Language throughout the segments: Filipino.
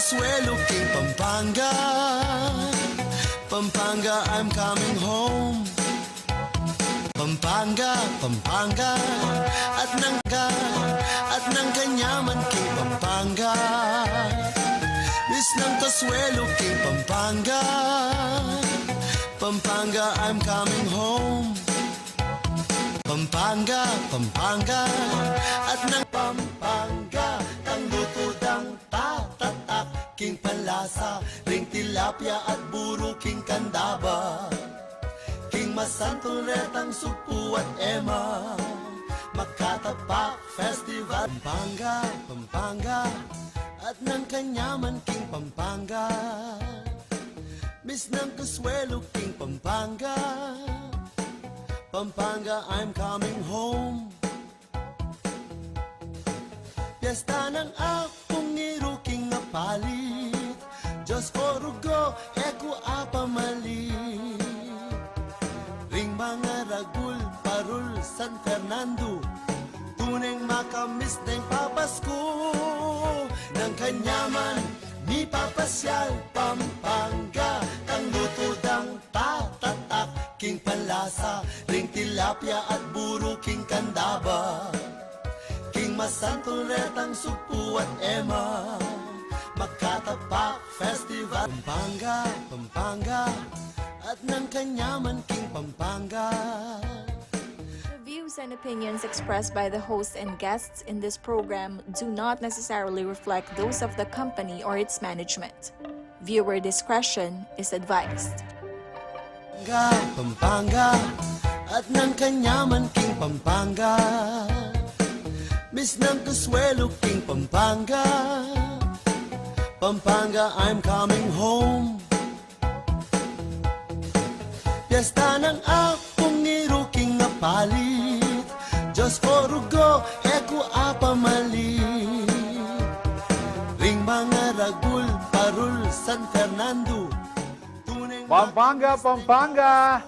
Consuelo, King Pampanga. Pampanga, I'm coming home. Pampanga, Pampanga, at ng kanyaman, King Pampanga. Miss ng Consuelo, King Pampanga. Pampanga, I'm coming home. Pampanga, Pampanga, at ng Pampanga, ang lutudang tatatak, King Palasa, ring tilapia at buro, King Kandaba. King Masantuletang Supu at Emma, Makatapak Festival. Pampanga, Pampanga, at ng kanyaman, King Pampanga. Miss ng Consuelo, King Pampanga. Pampanga, I'm coming home. Piyesta ng akong ngiruking nga palit, Diyos ko rugo, eko apamalit. Ring mga ragul, parul, San Fernando, tuneng makamis ng papasko. Ng kanyaman, ni papasyal, Pampanga, ang lutudang tatatak, King Palasa, ring tilapia at buro, King Kandaba. King Masantuletang Supu at Emma, Makatapak Festival. Pampanga, Pampanga, at ng kanyaman, King Pampanga. The views and opinions expressed by the host and guests in this program do not necessarily reflect those of the company or its management. Viewer discretion is advised. Pampanga, at ng kanyaman, King Pampanga. Miss ng Consuelo, King Pampanga. Pampanga, I'm coming home. Piyesta ng akong niruking nga palit, Diyos ko rugo, eko apamalit. Ring mga ragul, parul, San Fernando, Pampanga, Pampanga!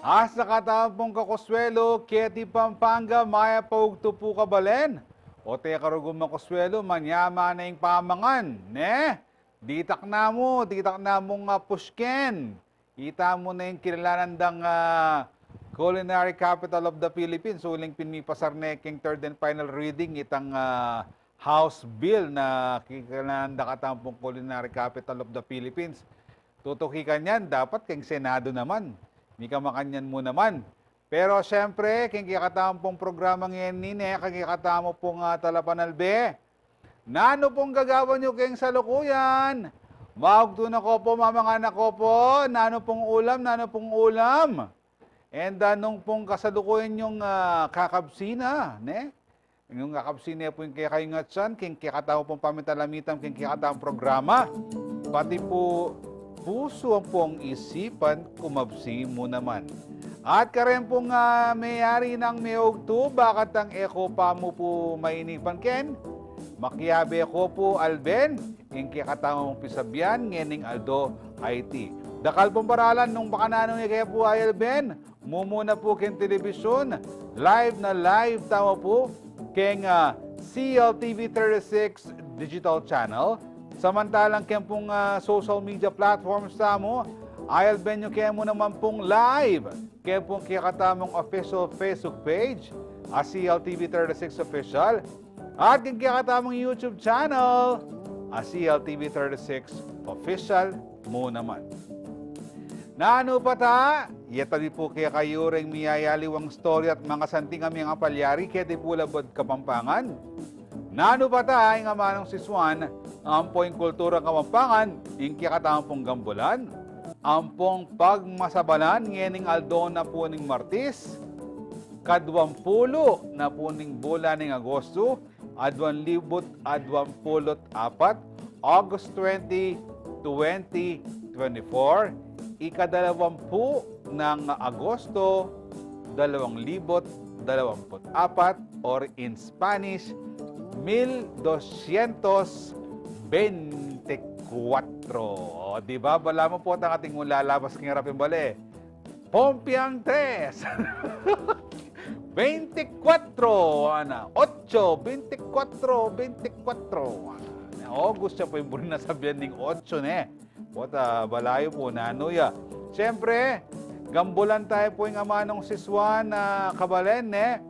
Asa katampong kakuswelo, Keti Pampanga, maya paugto po kabalen. O te karugong makuswelo, manyama na yung pamangan. Ne? Ditak na mong pushken. Ita mo na yung kilalanandang culinary capital of the Philippines. Uling pinipasarne king third and final reading itang House Bill na kilalananda katampong culinary capital of the Philippines. Tutukikan yan, dapat keng Senado naman. Hindi ka makanyan mo naman. Pero siyempre, keng kikatampong programang yan nine, keng kikatamo pong talapanalbe. Nano pong gagawa nyo keng salukuyan? Maugto na ko po, mamang anak ko po. Nano pong ulam? And nung pong kasalukuyan yung kakabsina, ne? Yung kakabsina po yung kayo ngatsan, keng kikatamo pong pamitalamitam, keng kikatamo programa. Pati po puso ang pong isipan, kumabsi mo naman. At karen pong mayari ng mayogto, bakit ang eko pa mo po mainipan ken? Makiabe ko po Alben, yung kikatamang pisabyan, ngening Aldo IT. Dakal pong paralan nung baka nanong kaya po ay Alben, mumuna po ken telebisyon, live na live tama po, keng CLTV 36 digital channel. Samantalang kaya pong social media platforms mo, ayal benyo kaya mo naman pong live. Kaya pong kikatamang official Facebook page, CLTV 36 Official. At kaya kikatamang YouTube channel, CLTV 36 Official mo naman. Naano pa ta? Yatabi po kaya kayo ring miyayaliwang story at mga santing aming apalyari kaya di po labod Kapampangan. Nano pa ta nga manong si Swan, ampong kultura Kapampangan, inki katampong gambulan, ampong pagmasabalan, ngening Aldo na po ning Martis, kadwampulo na po ning bula ning Agosto, adwan libot adwan pulot apat, August 20, 2024, ikadalawampu ng Agosto, 2024, or in Spanish, 1224. O, di ba? Bala mo po ang ating lalabas ng harapin bali. Pompiang 3. 24. Ana. 8. 24. 24. August siya po yung bulan na sabihan ng 8 ne. Pota, balayo po na anuya. Siyempre, gambulan tayo po yung amanong siswan na kabalen ne.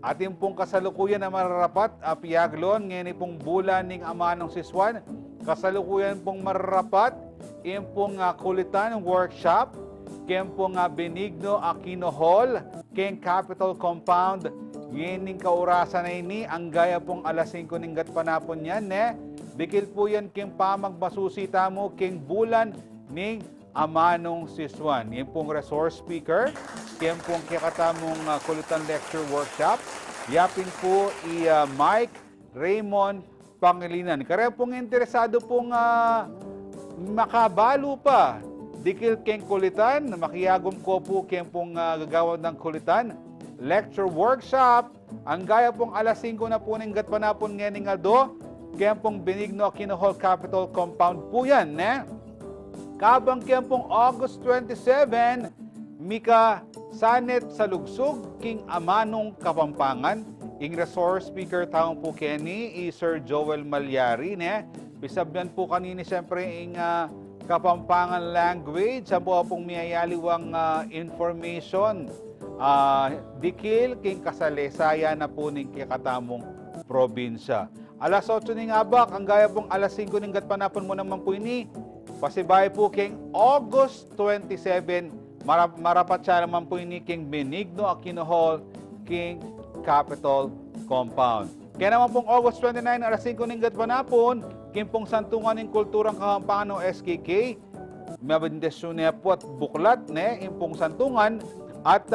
Ating pong kasalukuyan na mararapat, piaglon, ngayon pong bulan ng amanong siswan. Kasalukuyan pong mararapat, yung pong kulitan workshop, kaya pong Benigno Aquino Hall, kaya Capitol Compound, yining kaurasan na ini, ang gaya pong alas 5 ng gatpanapon yan, ne? Dikil po yan kaya pamagbasusita mo, kaya bulan ng amanong siswan. Yan pong resource speaker, kaya pong kakatamong kulitan lecture workshop, yapin po Mike Raymond Pangilinan. Kaya pong interesado pong makabalo pa, dikil keng kulitan, makiyagom ko po keng pong gagawad ng kulitan, lecture workshop, ang gaya pong alas 5 na po ng gatpanapon ngayon aldo, kaya pong Benigno Aquino Hall Capitol Compound po yan, ne? Kabang kaya pong August 27, Mika Sanet sa Lugsog, King Amanong Kapampangan, ing resource speaker taong po Kenny, Sir Joel Malyari, ne? Bisabyan po kanini siyempre ing Kapampangan language, sa po pong miyayaliwang information. Dikil king kasalesaya na po ning kikatamong probinsya. Alas 8 ning abak, ang gaya pong alas 5 ning gatpanapon mo naman po ini. Pasibay po king August 27, marapat siya naman po ini king Benigno Aquino Hall, king Capitol Compound. Kaya naman pong August 29, alas 5 ning gatpanapon, king pong santungan ng kulturang Kapampangan o SKK, mabindesyon niya po at buklat, ne, impong santungan, at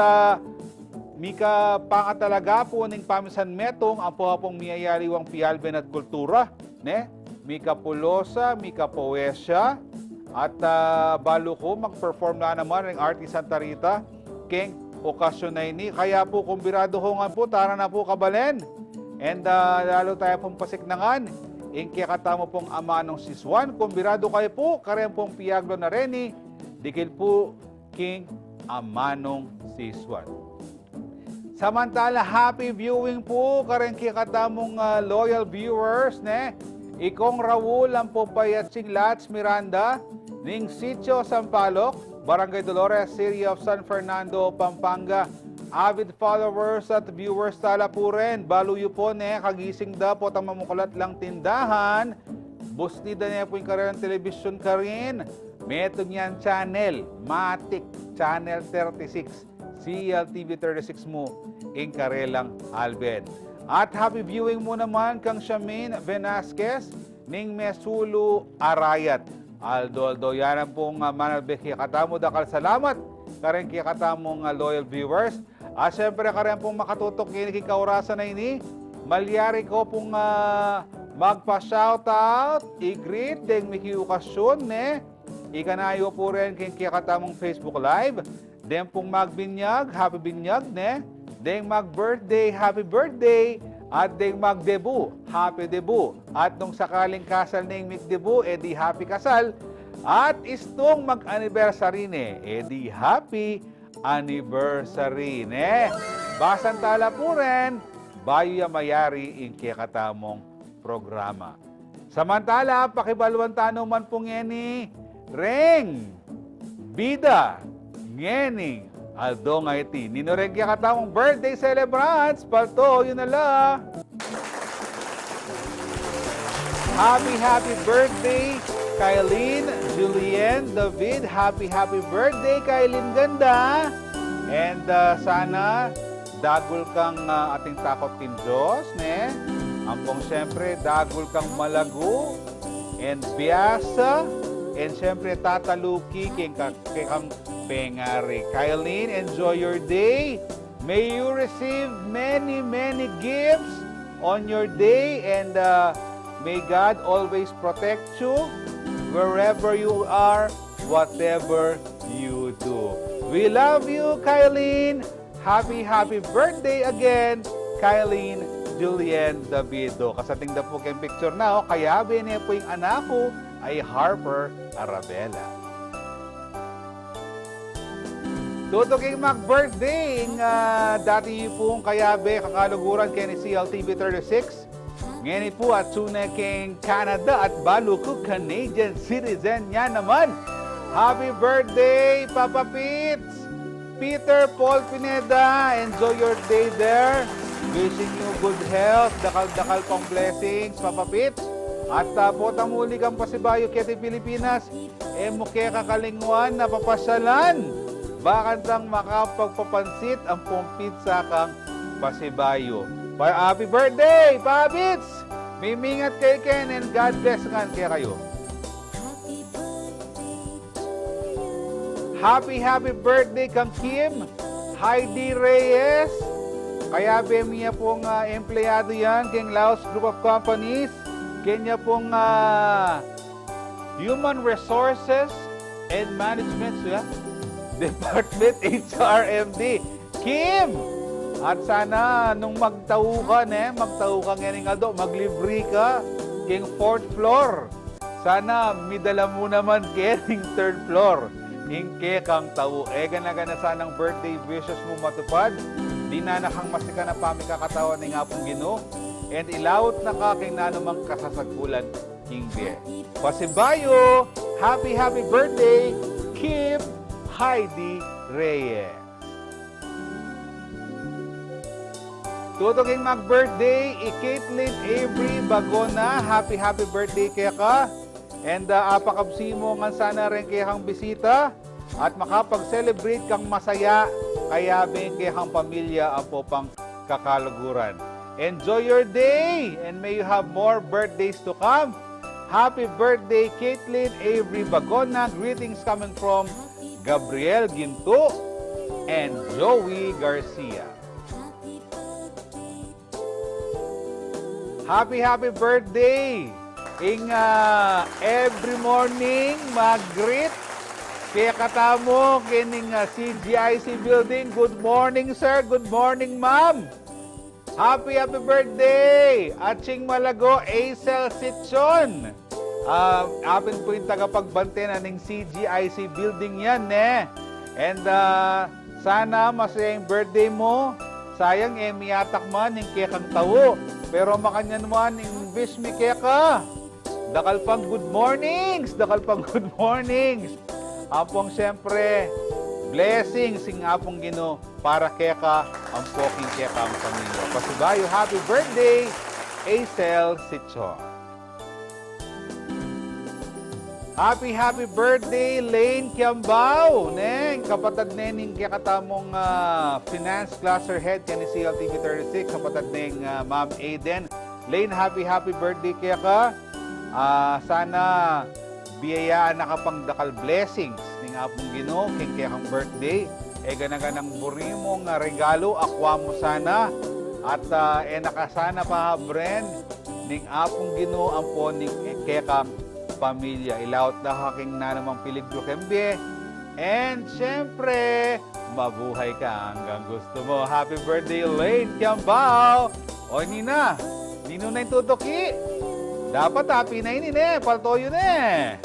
mika pangatalaga po ng Pamisan Metong, ang po pong miyayariwang pialben at kultura, ne, mika pulosa, mika poesya, at balo ko mag-perform na naman ng Artie Santa Rita, king okasyon na ini. Kaya po kung birado ho nga po, tara na po kabalen. And lalo tayo pong pasiknangan, ingkaya katamo pong amanong siswan, kung birado kayo po, karem pong piaglo na reni, dikil po king amanong siswan. Samantala, happy viewing po, karen kikatamong loyal viewers, ne? Ikong Raul ang po payatsing Lats Miranda, ning Sitio Sampaloc, Barangay Dolores, City of San Fernando, Pampanga. Avid followers at viewers tala po rin. Baluyo po ne, kagising da po tang mamukulat lang tindahan. Bustida niya po yung karerang telebisyon ka rin. Metong yan channel, Matic, Channel 36, CLTV 36 mo, in karelang Alben. At happy viewing mo naman kang Shamin Velasquez, ning Mesulu Arayat. Aldo, yan ang pong manalbeki katamo, dakal salamat karen kaya katamong loyal viewers. At syempre karen pong makatutok kini kaurasan na ini, malyari ko pong magpa-shoutout, i-greet, deng mikiukasyon, ne? Ikanayo po rin kaya katamong Facebook Live, deng pong magbinyag, happy binyag, ne? Deng mag-birthday, happy birthday, at deng mag-debut, happy debut. At nung sakaling kasal ning mag-debut, edi happy kasal. At istong mag-anniversary ne, edi happy anniversary ne. Basan tala po rin, bayo ya mayari in kakatamong programa. Samantala, pakibalwan tano man po ngeni, Reng, Bida, Ngeni, Aldo nga iti. Ninoreng kaya katamong birthday celebrants. Palto, yun na la. Happy birthday, Kailin, Julien, David. Happy birthday, Kailin Ganda. And sana dagol kang ating takot Team Diyos, ne? Ampong siyempre, dagol kang malago and biyasa. And siyempre, tataluki kang pengari. Kailin, enjoy your day. May you receive many gifts on your day. And may God always protect you wherever you are, whatever you do. We love you, Kailin. Happy birthday again, Kailin Julien Davido. Kasating da po kayong picture na, kaya bine po yung anak ko ay Harper Arabella. Tutuking mag-birthday dati pong kayabe kakaluguran kay ni CLTV 36. Ngayon po at Sunekeng Canada at Baluku Canadian citizen niya naman. Happy birthday, Papa Pits! Peter Paul Pineda, enjoy your day there. Wishing you good health, dakal-dakal pang blessings, Papa Pits. At pota muli kang pasibayo kete Pilipinas, muke kakalingwan na papasyalan. Bakit lang makapagpapansit ang pumpit sa kang pasibayo. Happy birthday, Papa Pits! Mimingat kay Ken and God bless kan kaya kayo. Happy birthday kang Kim Heidi Reyes. Kaya niya pong empleyado yan keng Laos Group of Companies. Kanya pong Human Resources and Management Department HRMD. Kim! At sana nung magtao ka ngayon nga maglibre ka keng 4th floor. Sana midala mo naman keng 3rd floor. Hingke kang tao. Gana sanang birthday wishes mo matupad. Di na nakang masika na pamikakatawan ni nga pong Ginoo. And ilawot na ka kay nanumang kasasagkulan hingke. Pasibayo, happy birthday, Kim Heidi Reyes. Tutuging mag-birthday, Caitlin Avery Bagona. Happy birthday kaya ka. And apakabsi mo nga sana rin kaya kang bisita. At makapag-celebrate kang masaya. Kaya bin kaya kang pamilya ang pang kakaluguran. Enjoy your day and may you have more birthdays to come. Happy birthday, Caitlin Avery Bagona. Greetings coming from Gabriel Ginto and Joey Garcia. Happy birthday! Every morning, mag-greet. Kaya katamo, kining CGIC building. Good morning, sir. Good morning, ma'am. Happy birthday! Aching Malago, Acel Sitson. Apin po yung tagapagbante na ng CGIC building yan, And sana masayang birthday mo. Sayang, miyatak man, yung kekang tawo. Pero makanya naman, wish mi keka. Dakal pang good mornings! Apong siyempre, blessings sing apong Ginoo para keka ang poking keka ang pamilya. Pasibayo, happy birthday, Acel Sitson. Happy birthday, Lane Kiambao. Kapatad nening kakatamong finance cluster head kani CLTV 36, kapatad neng Ma'am Aiden. Lane, happy birthday kaya ka. Sana biyayaan na kapang dakal blessings ning apong Ginoo king kaya kang birthday. Ganaganang buri mo nga regalo akwa mo sana. At nakasana pa Bren ning apong Ginoo ang po ning kaya kang pamilya. Ilaot na haking na namang piligro kembye. And syempre, mabuhay ka hanggang gusto mo. Happy birthday, Lane Kiambao! O Nina, nino na yung tutoki? Dapat happy na yun paltoyo na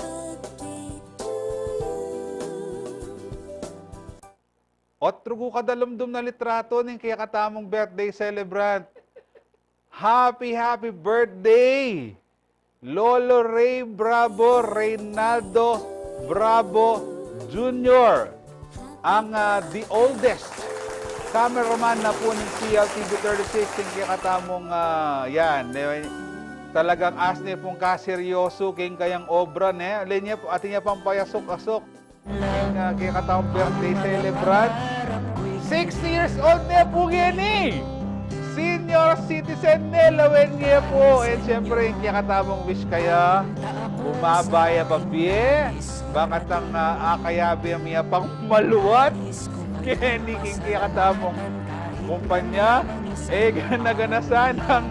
Otrugo kadalumdum na litrato ng kaya katamong birthday celebrant. Happy birthday! Lolo Ray Bravo, Reynaldo Bravo Jr. Ang the oldest cameraman na po ng CLTV 36 yung kakatamong talagang asne pong kaseryoso king kayang obra linya po atin niya pang payasok-asok kaya katamong birthday celebrant 60 years old na po gini. Senior citizen lawen niya po. And syempre, yung katamong wish kaya, bumabaya babiye, bakit ang akayabi niya pang maluwat, kaya niking katamong kumpanya, gana-ganasan ang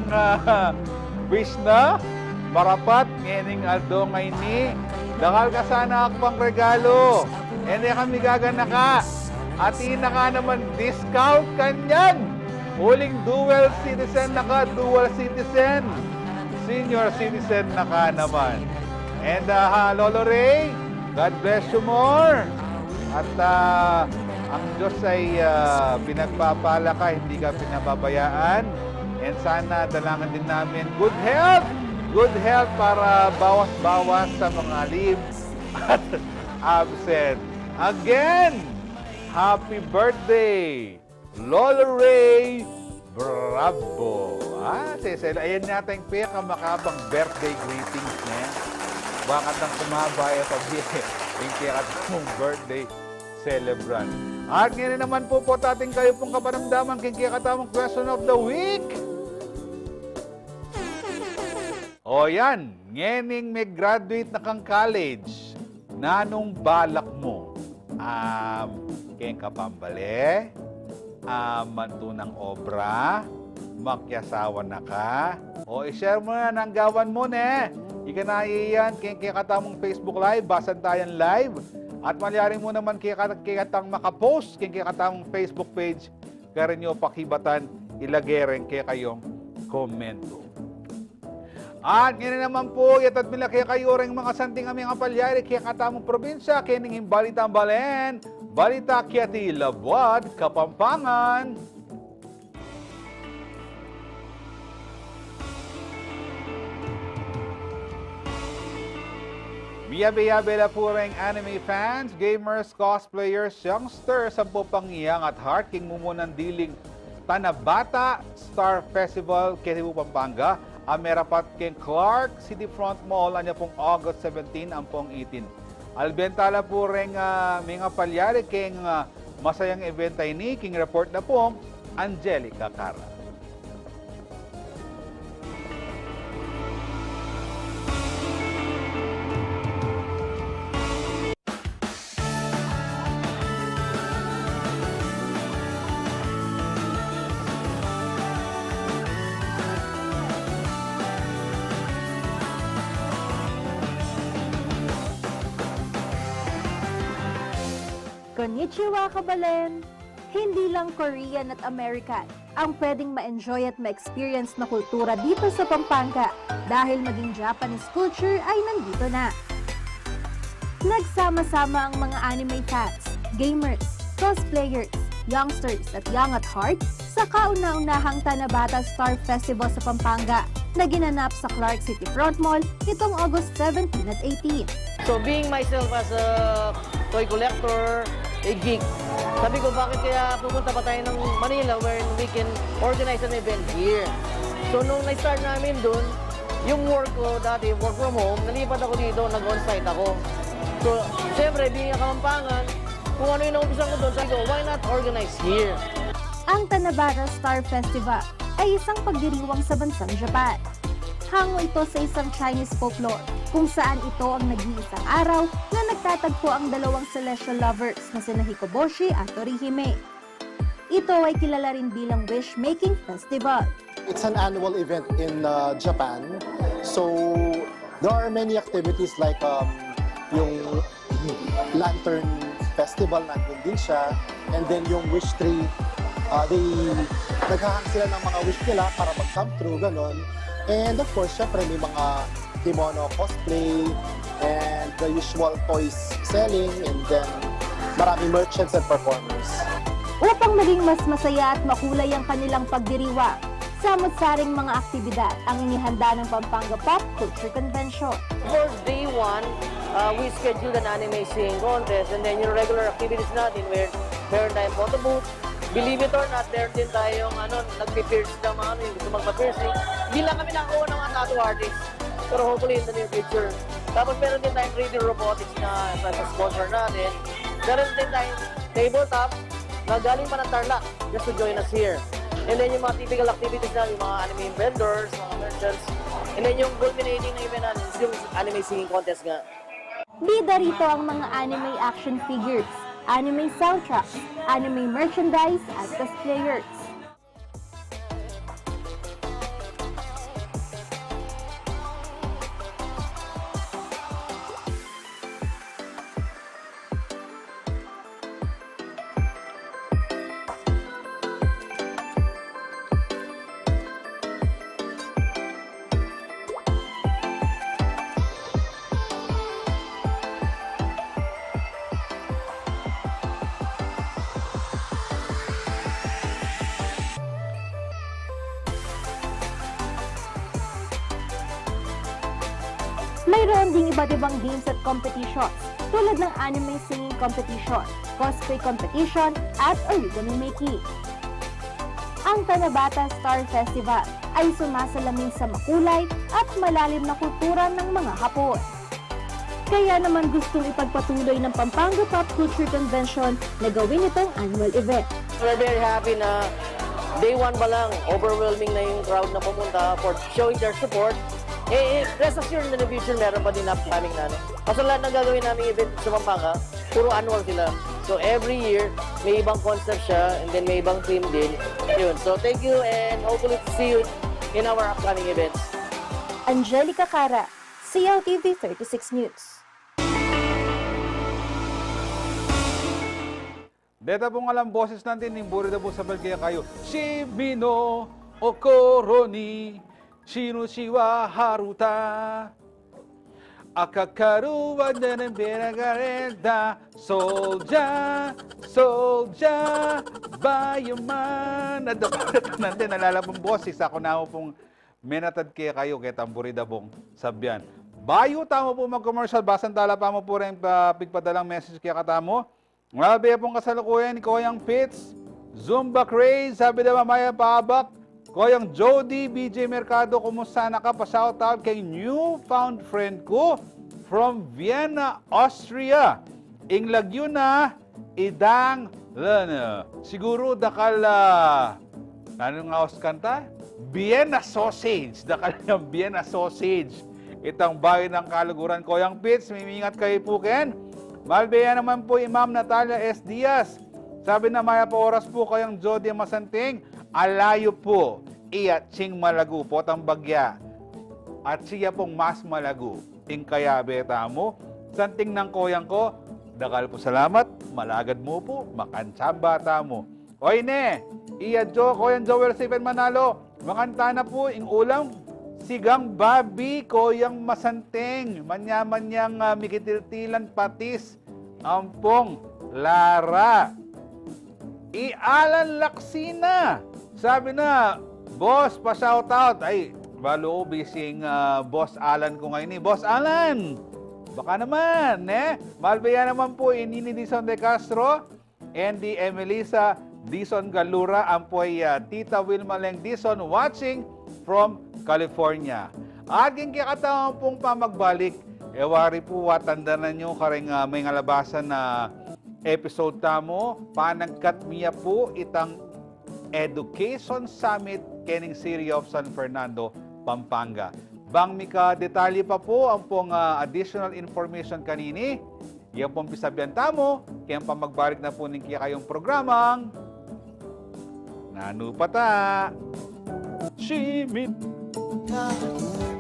wish na, marapat, ngayon aldo ngay ni, dakal ka sana akpang regalo, kami gagana ka, at ka naman discount kanyan. Huling dual citizen dual citizen. Senior citizen naman. And Lolo Ray, God bless you more. At ang Diyos ay pinagpapala ka, hindi ka pinababayaan. And sana dalangan din namin good health! Good health para bawas-bawas sa mga leaves at absent. Again, happy birthday, Lola Ray Bravo. Ayan natin yung pinakamakabang birthday greetings niya. Bakit ang kumaba ito yung pinakatamong birthday celebrant. At ngayon naman po ating kayo pong kapanamdaman kung pinakatamong question of the week. O yan, ngening may graduate na kang college, nanong balak mo? Keng kapambali, mantunang obra, makyasawa na ka, o i-share mo na ng gawan mo na. Ika na iyan, keng katamong Facebook Live, basan tayan live, at malyaring mo naman katang makapost, keng katamong Facebook page, kaya nyo pakibatan, ilagay rin kayong komento. At ngayon naman po, yatad bila kayo rin mga santing aming apalyari kaya katamong probinsya, kaya ninging balita balen, balita kiyati Labuad, Kapampangan. Biyabe-yabe na po rin anime fans, gamers, cosplayers, youngsters, ang po pangiyang at heartking mumunang diling Tanabata Star Festival, Ketibu, Pampanga. Amerapat ken Clark City Front Mall, anya pong August 17 ang pong 18. Albentala po rin mga palyari keng masayang event ay ni king report na pong Angelica Cara. Konnichiwa, kabalen! Hindi lang Korean at American ang pwedeng ma-enjoy at ma-experience na kultura dito sa Pampanga dahil maging Japanese culture ay nandito na. Nagsama-sama ang mga anime fans, gamers, cosplayers, youngsters at young at heart sa kauna-unahang Tanabata Star Festival sa Pampanga na ginanap sa Clark City Front Mall itong August 17 at 18. So being myself as a toy collector, a geek, sabi ko bakit kaya pupunta pa tayo ng Manila where we can organize an event here. So nung na-start namin dun, yung work ko dati, work from home, nalipat ako dito, nag-on-site ako. So siyempre, being a Kapampangan, kung ano yung naupisan ko dun, sabi ko, why not organize here? Ang Tanabata Star Festival ay isang pagdiriwang sa bansang Japan. Hango ito sa isang Chinese folklore kung saan ito ang nag-iisang araw na nagtatagpo ang dalawang celestial lovers na sina Hikoboshi at Orihime. Ito ay kilala rin bilang wish-making festival. It's an annual event in Japan. So there are many activities like yung Lantern Festival, nandun din siya. And then yung wish tree, naghahang sila ng mga wish nila para mag-come true, ganon. And of course, syempre may mga kimono cosplay and the usual toys selling, and then maraming merchants and performers. Upang maging mas masaya at makulay ang kanilang pagdiriwang, samot-saring mga aktibidad ang inihanda ng Pampanga Pop Culture Convention. For day one, we scheduled an anime singing contest, and then yung regular activities natin where meron tayong photo booth. Believe it or not, meron din tayong nagpipierce ng mga yung gusto magpa-piercing. Hindi lang kami nakakuha ng mga tattoo artists, pero hopefully in the near future. Tapos meron din tayong 3D robotics na sponsor natin. Meron din tayong tabletop na galing pa ng Tarlac just to join us here. And then yung mga typical activities na, yung mga anime vendors, mga merchants. And then yung culminating na event natin is yung anime singing contest nga. Bida rito ang mga anime action figures, anime soundtracks, anime merchandise at cosplayers. Mayroon ding iba't ibang games at competitions tulad ng anime singing competition, cosplay competition, at origami making. Ang Tanabata Star Festival ay sumasalamin sa makulay at malalim na kultura ng mga Hapon. Kaya naman gustong ipagpatuloy ng Pampanga Pop Culture Convention na gawin itong annual event. We're very happy na day one pa lang, overwhelming na yung crowd na pumunta for showing their support. Rest assured in the future, meron pa din upcoming na. Kasi lahat ng gagawin namin event sa Pampanga, puro annual sila. So every year, may ibang concept siya, and then may ibang theme din. Yun. So thank you, and hopefully to see you in our upcoming events. Angelica Cara, CLTV 36 News. Deta pong alam boses natin, nimburi na po sa balkaya kayo. Shibino Okoroni, Shinoshiwa Haruta, Akakaruwa na ng Benagarenda, Soldier, Soldier, Bayaman. Nadapat natin, nalala pong boses. Ako na po pong menatad kaya kayo, kaya tamburi na pong sabyan. Bayo, tamo po mag-commercial, basan tala pa mo po rin pigpadalang message kaya katamo. Malabi pong kasalukuyan ni Koyang Fitz, Zumba Craze, sabi na mamaya paabak, Koyang Jody, BJ Mercado, kumusta na ka? Pa-shoutout kay newfound friend ko from Vienna, Austria. Ing Laguna, Idang Lana. Siguro dakal, ano nga kanta? Vienna Sausage. Dakal yung Vienna Sausage. Itang bayan ng Kaluguran. Koyang Fitz, mimingat kayo po ken. Malbeya naman po Imam Natalia S. Diaz. Sabi na maya pa oras po kayang Jody Masanting, alayo po, iya ching malago po tang bagya. At siya pong mas malago. Ing kaya beta mo, santing ng koyang ko, dakal po salamat, malagad mo po, makansabata mo. Oy ne, iya Jo, koyang Joel Stephen Manalo, makanta na po, ing ulam, sigang babi, koyang Masanting, manya-manyang mikitiltilan patis, ampong Lara. Ialan Laksina, sabi na, boss, pa-shoutout. Ay, balo bising boss Alan ko ngayon eh. Boss Alan, baka naman, Malbaya naman po, Inini Dison de Castro, Andy Emelisa Dison Galura, ampoy Tita Wilma Leng Dison, watching from California. Aging kakatawan pong pamagbalik, ewari po watandanan nyo karing may ngalabasan na episode tamo, panagkat miya po itang Education Summit kening City of San Fernando, Pampanga. Bang mika detalye pa po ang pong additional information kanini, yung pong pisabyan tamo, kaya pamagbalik na po ning kaya kayong programang Nanupata Shimit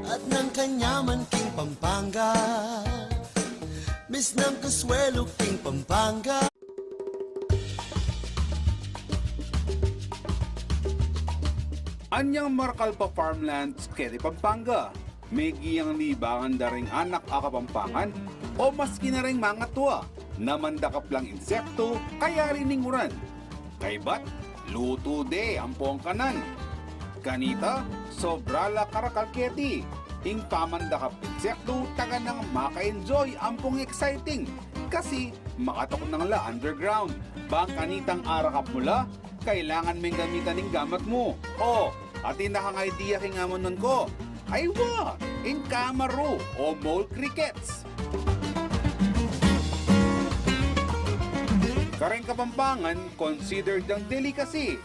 At ng kanyaman king Pampanga, Miss ng Kasuelo king Pampanga. Anyang Markalpa Farmlands, Kedi Pampanga. May giyang libangan daring anak akapampangan o maski na rin mga tuwa na mandakap lang insekto kaya rininguran. Kaybat, luto de ang kanan. Kanita, sobrala karakalketi. Ing pamandakap insekto, taga nang maka-enjoy ampong exciting. Kasi makatok nang la underground. Bang kanitang arakap mula, kailangan may gamitan ng gamat mo. O, atin na kang idea king amon nun ko. Ay wa, ing kamaro o mole crickets. Kareng Kapampangan, considered ang delicacy.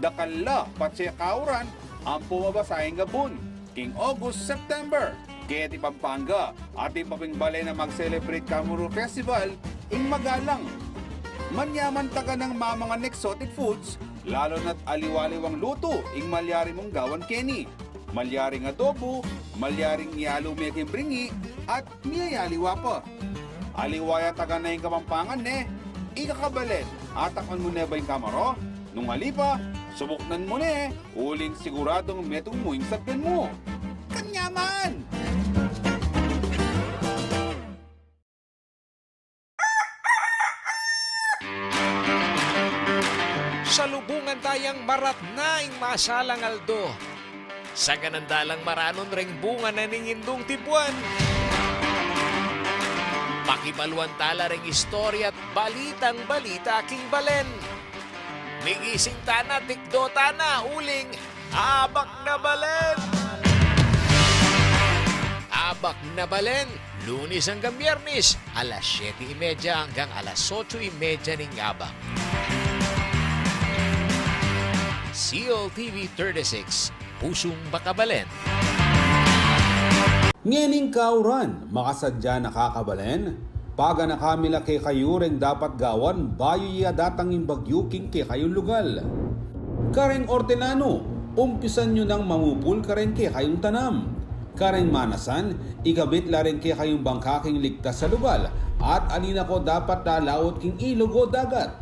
Dakalla, patsekauran, ang pumabasahing gabon. King August, September. Kaya ti Pampanga, ating papingbalay na mag-celebrate Kamuro Festival, ing magalang. Manyaman taga ng mga exotic foods, lalo na't aliwaliwang luto, ing malyari mong gawan Kenny. Malyaring adobo, malyaring yalo meking bringi, at niyayaliwa pa. Aliwaya taga na yung Kapampangan ikakabalen, atakon mo na ba yung kamaro? Nung halipa, subuknan mo uling siguradong metong mo yung sabyan mo. Kanyaman! Salubungan tayang marat na ing masalang Aldo. Sa ganandalang maranon ring bunga na ningindong tibuan. Pakibaluan tala ring istorya at balitang balita aking balen. Migising tana, tikdota na, uling, abak na balen! Abak na balen, Lunes hanggang Biyernes, alas 7:30 hanggang alas 8:30 ning abak. CLTV 36, Pusong Bakabalen. Ngening kauran, makasadya nakakabalen. Paga na kamila kay kayo ring dapat gawan, bayo iya datangin bagyuking kay kayong lugal. Kareng ortenano, umpisan nyo nang mamupul karen kay kayong tanam. Kareng manasan, ikabit la rin kay kayong bangkaking ligtas sa lugal at alina ko dapat dalaot king ilog o dagat.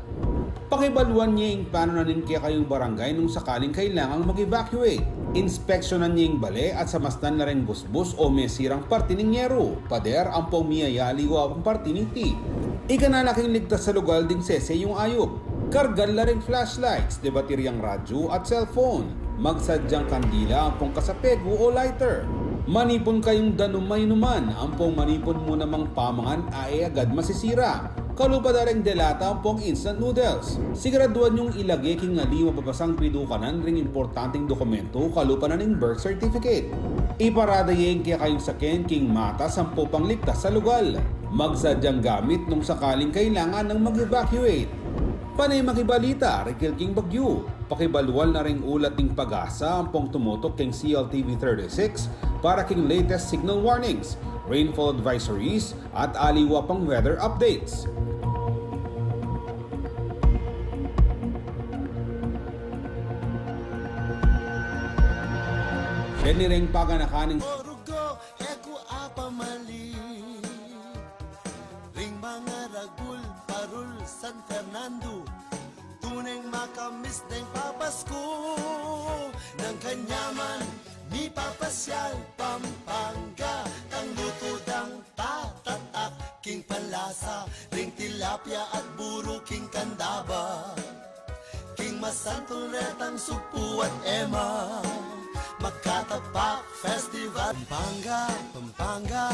Pakibaluan niya yung paano na rin kay kayong barangay nung sakaling kailangang mag-evacuate. Inspeksyonan niya yung bale at samastan na rin busbus o mesirang parti ng yero. Pader ang pong miyayali o ang parti ng ti. Ikanalaking ligtas sa lugar ding sese yung ayop. Kargal na rin flashlights, debateryang radyo at cellphone. Magsadyang kandila ang pong kasapego o lighter. Manipon kayong danumay numan, ang pong manipon mo namang pamangan ay agad masisira. Kalupa na rin delata ang pong instant noodles. Siguraduhan yung ilagay king ali mapapasang pidukanan ring importanteng dokumento kalupa na ning birth certificate. Iparada yung kaya kayong sakin king mata sampo pang ligtas sa lugal. Magsadyang gamit nung sakaling kailangan ng mag-evacuate. Panay makibalita, Rikil King Bagyo. Pakibalual na ring ulat ng pag-asa ang pong tumutok king CLTV 36 para king latest signal warnings, rainfall advisories at aliwa pang weather updates. Kini ring paganakaning Orugo, eko apamali. Ring mga ragul, parul, San Fernando. Tuneng makamis ng papasko. Ng kanyaman, ni papasyal, Pampanga. Tang lutudang tatatak, king palasa. Ring tilapia at buro, king kandaba. King masantulretang supu at ema. Magkatapak Festival Pampanga, Pampanga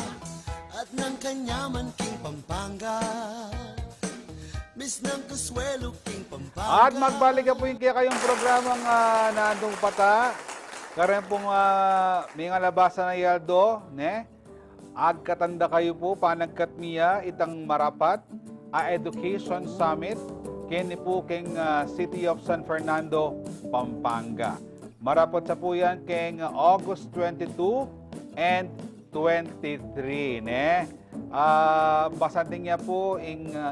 at ng kanyaman King Pampanga. Miss ng Kasuelo King Pampanga. At magbalik po yung kaya kayong programang nandong pata. Karen pong may nga labasan na yaldo, ne? Agkatanda kayo po, panagkatmiya, itang marapat, Education Summit, kini po king City of San Fernando, Pampanga. Marapot sa po yan keng August 22 and 23, ne? Basanting niya po,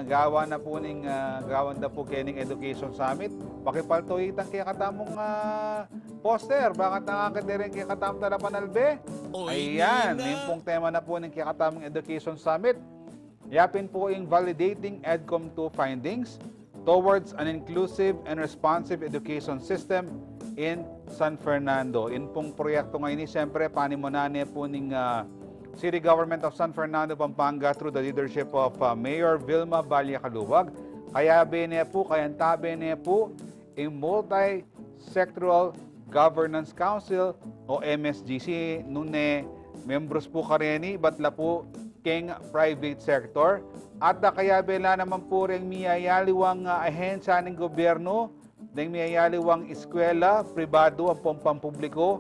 gawa na po ning gawan na po kening Education Summit. Pakipaltuitan kaya katamong poster. Bakit nakakadirin kaya katamong talapanalbe? Ayan, yung pong tema na po ng kaya katamong Education Summit. Yapin po yung validating EDCOM 2 findings towards an inclusive and responsive education system in San Fernando. In pong proyekto ngayon, siyempre, panimunani po ng City Government of San Fernando, Pampanga through the leadership of Mayor Vilma Balyacaluwag. Kaya kayantabi niya po yung Multi-Sectoral Governance Council o MSGC. Nune, membros po kareni, batla po king private sector. At kaya bela naman po rin miyayaliwang ahensya ng gobyerno, ng miyayaliwang eskwela, pribado, ang pampubliko,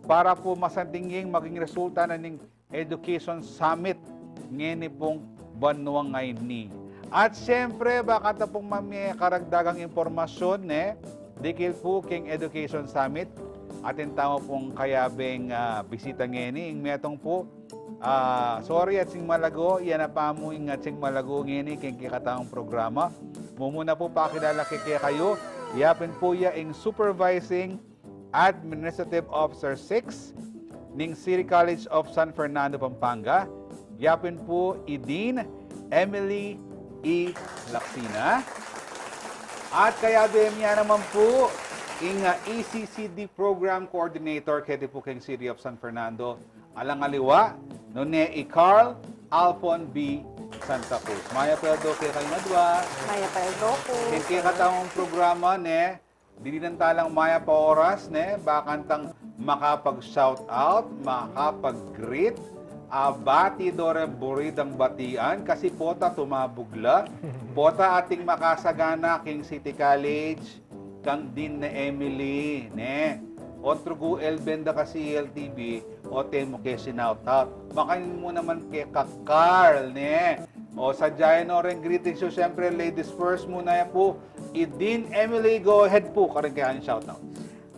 para po masantinging maging resulta na ng Education Summit ngayon pong banwang ngayon ni. At siyempre, baka na pong karagdagang impormasyon, dikil po king Education Summit, atin tama pong kayabing bisita ngayon, yung metong po, sorry at sing malago, yan na pa mo yung at sing malago ngayon, king kikataong programa. Mumuna po pakilala kaya kayo, yapin po ya yung Supervising Administrative Officer 6 ng City College of San Fernando, Pampanga. Yapin po Idin Emily E. Laksina. At kaya niya naman po yung ECCD Program Coordinator kaya po kayong City of San Fernando. Alangaliwa, nune Carl Alfon B. Santa Cruz. Maya Peldo kaya kayo nadwa. Maya Peldo ko. Kaya katawang programa, Dininantalang maya pa oras, ne? Bakantang makapag-shout out, makapag-greet, abati dore buridang batian kasi pota tumabugla. Pota ating makasagana King City College, kang din na Emily, ne? Otrugu Elbenda kasi LTV, o temo kay sinoutout. Makanin mo naman kay Carl, ne? O sa Giant Oren greetings so syempre ladies first muna yan po. Idin Emily, go ahead po, karin kaya shoutout.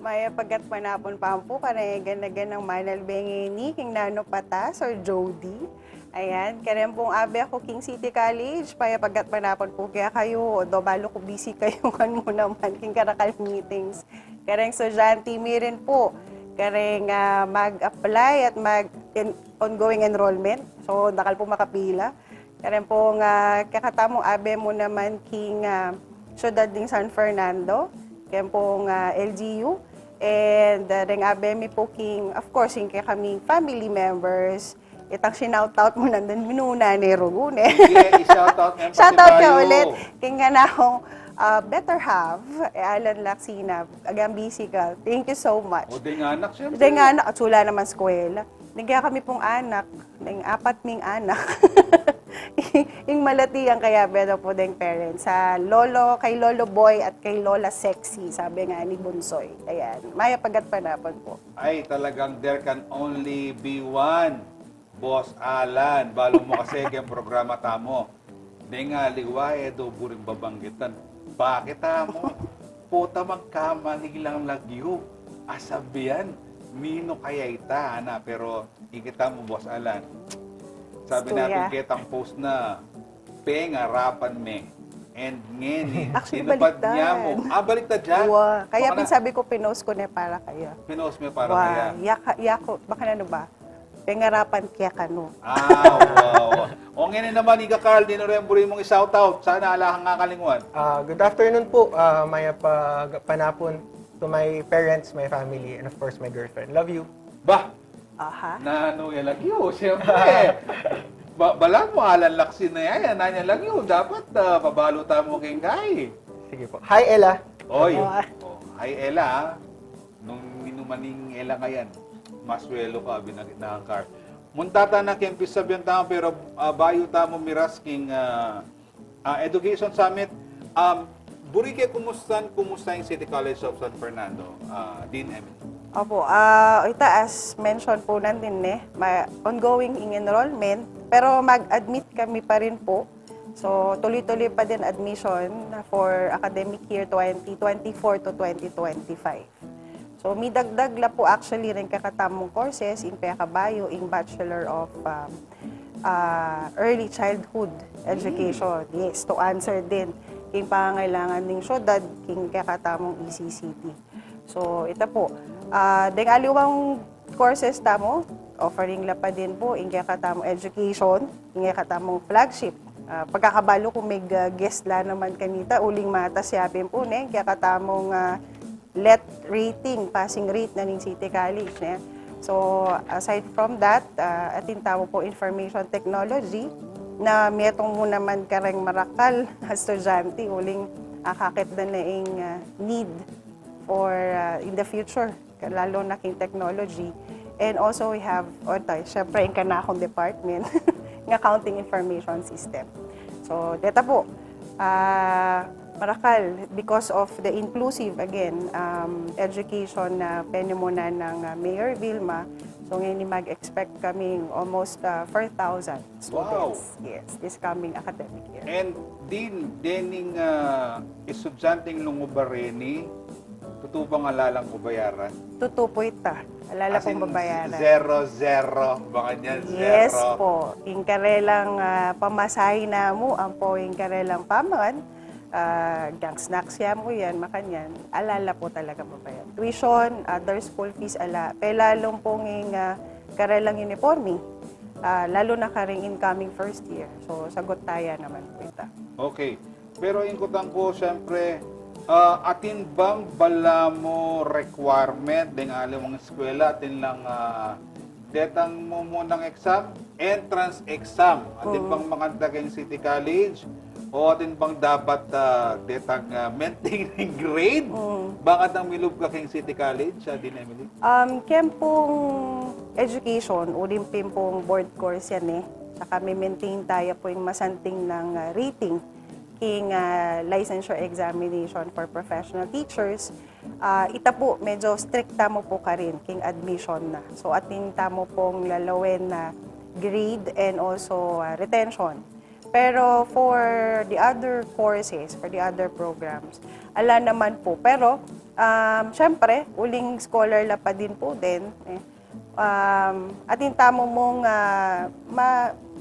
Maya pagat panapon pa po, kanayagan ng Manal Bengeni, King Nano Patas or Jody. Ayan, kaya pong abe ako King City College, paya pagat panapon po kaya kayo, do balo ko busy kayo kan mo naman, King Karakal meetings. Kareng estudyante mi rin po, kareng mag-apply at ongoing enrollment, so dakal po makapila. Kareng pong kakatamong abe mo naman King Ciudad ng San Fernando, kaya pong LGU. And ring abemi po king, of course, yung kami family members, itang sinoutout mo nandun minuna ni Rugune. Yeah, i-shoutout mo Shoutout ka ulit. King nga na akong better half, Alan Laksina, agang busy ka. Thank you so much. O di nga anak siyempre. Di nga anak, at wala naman eskwela. Nagya kami pong anak, ng 4 ming anak. Yung malati ang kaya bedo po ding parents. Sa lolo, kay Lolo Boy at kay Lola Sexy, sabi nga ni Bunsoy. Ayan, maya pagat panapon po. Ay, talagang there can only be one. Boss Alan, balo mo kasi kayong programa tamo. Di nga liwae do buring babanggitan. Bakit mo? Puta magkamalig lang lagyo. Asabihan, mino kaya ita, ana. Pero ikita mo, Boss Alan. Sabi natin kitang post na pengarapan me. And ngeni, Actually, tinupad baliktad. niya mo. Baliktad dyan? Wow. Kaya Baka na- pinsabi ko, pinost ko na para kayo. Pinost mo para kaya. Yako, baka na ba? Pengarapan kaya kano. Wow. O ngayon naman, Ika Carl, dinuremburi mong i-shout out. Sana alahang kakalingwan. Good afternoon po, Maya Panapon, to my parents, my family, and of course my girlfriend. Love you. Bah, Aha. na ano yan lang yun, siyempre. Bala mo, Alan Laksin na yan, nanya lang yun. Dapat pabalutan mo kay Kai. Sige po. Hi, Ella. Oy, Oh. Hi Ella, nung minumaning Ella ngayon, maswelo ka, binagit na ang car. Muntata na kempis sabihan tamo, pero bayo tamo miras king Education Summit. Burike, kumusta yung City College of San Fernando, Dean Emily? Opo, ita as mentioned po natin ongoing in enrollment, pero mag-admit kami pa rin po. So, tuloy-tuloy pa din admission for academic year 2024 to 2025. So, may dagdag la po actually rin kakatamong courses in Pekabayo, in Bachelor of Early Childhood Education. Yes, to answer din king pangangailangan ng syudad, king kakatamong ECCT. So, ito po. Deng aliwang courses tamo, offering la pa din po, in kakatamong education, in kakatamong flagship. Pagkakabalo kung may guest la naman kanita, uling mata siyapin po, kakatamong let rating, passing rate na ng City College. So, aside from that, atin tamo po information technology, na metong mo naman kareng marakal na estudyante, uling akakit na yung need for in the future, lalo na king technology. And also we have, syempre, yung kanakong department, ng accounting information system. So, dito po, marakal, because of the inclusive, again, education na penumuna ng Mayor Vilma, so ngayon mag-expect kaming almost 4,000 students. Yes, this coming academic year. And dining estudyanteng lungubareni, totoo bang alalang ko bayaran? Totoo po ita. Alala As in, pong babayaran. 0-0. Baka niyan, 0. Yes po. Yung karelang pamasahe na mo, ang po yung karelang pamangan, gang snacks ya mo yan, makanyan, alala po talaga babayaran. Tuition, other school fees, ala. Lalong pong yung karelang uniforme, lalo na karing incoming first year. So, sagot tayo naman po ita. Okay. Pero ingkutan ko, siyempre, atin bang bala mo requirement ng alam mong eskwela, atin lang detang mo munang exam, entrance exam, atin bang makanta kayong City College, o atin bang dapat detang maintaining grade? Bakit ang milub ka king City College, Din Emily? Kaya pong education, uling pong board course yan Saka may maintain tayo po yung masanting ng rating king licensure examination for professional teachers. Ita po, medyo stricta mo po ka rin king admission na. So atin tamo pong lalawin na grade and also retention. Pero for the other courses, for the other programs, ala naman po. Pero, syempre, uling scholar la pa din po din. Atin tamo mong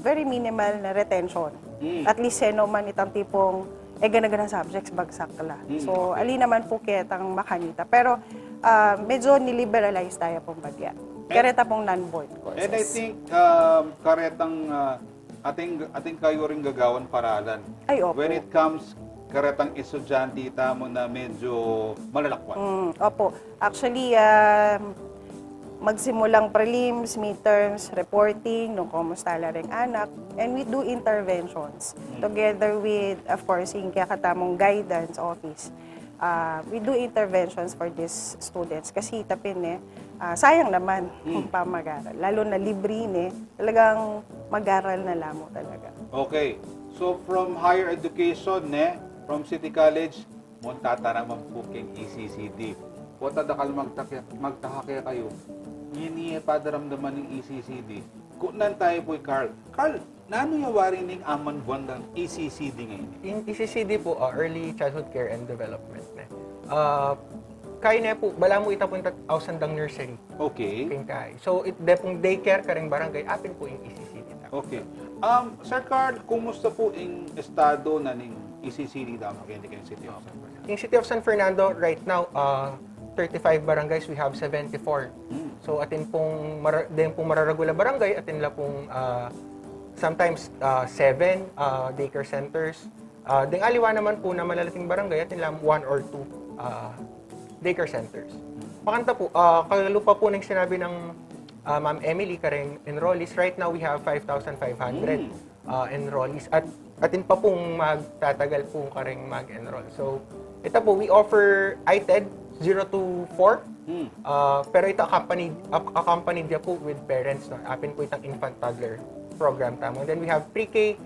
very minimal na retention. At least man itang tipong gana-gana subjects bagsak la. So, ali naman po kitang makanita. Pero, medyo niliberalize tayo pong bagyan. Kareta pong non-board courses. And I think karetang ating kayo rin gagawan paralan. Ay, opo. When it comes karetang estudyante tamo na medyo malalakwan. Opo. Actually, magsimulang prelims, midterms, reporting, nung kumusta la ring anak, and we do interventions together with, of course, yung kakatamong guidance office. We do interventions for these students kasi tapin sayang naman kung pamag-aral. Lalo na libre talagang mag-aral na lamo talaga. Okay. So from higher education from City College, montata naman po king ECCD. Wata dakal magtaka kayo. Yini padaramdaman ng ECCD. Kunan tayo po Carl. Carl, nano yung wari ning aman buwan ng ECCD ngayon? In ECCD po, Early Childhood Care and Development. Kaya na po, bala mo itapunta ausandang nursery. Okay. Kaya. So, pong daycare kareng barangay, apin po yung ECCD. Okay. Sir Carl, kumusta po yung estado na ning ECCD daw ng City of San Fernando? In City of San Fernando, right now, 35 barangays, we have 74. So, atin pong mararagula barangay, atin la pong sometimes 7 daycare centers. Ding aliwa naman po na malalaking barangay, atin lang 1 or 2 daycare centers. Makanta po, kalupa po ng sinabi ng Ma'am Emily kareng enrollees. Right now, we have 5,500 enrollees. At atin pa pong magtatagal po kareng mag-enroll. So, ito po, we offer ITED 0 to 4. Pero ito accompanied niya po with parents. Apin po itang infant-toddler program tamo. Then we have pre-K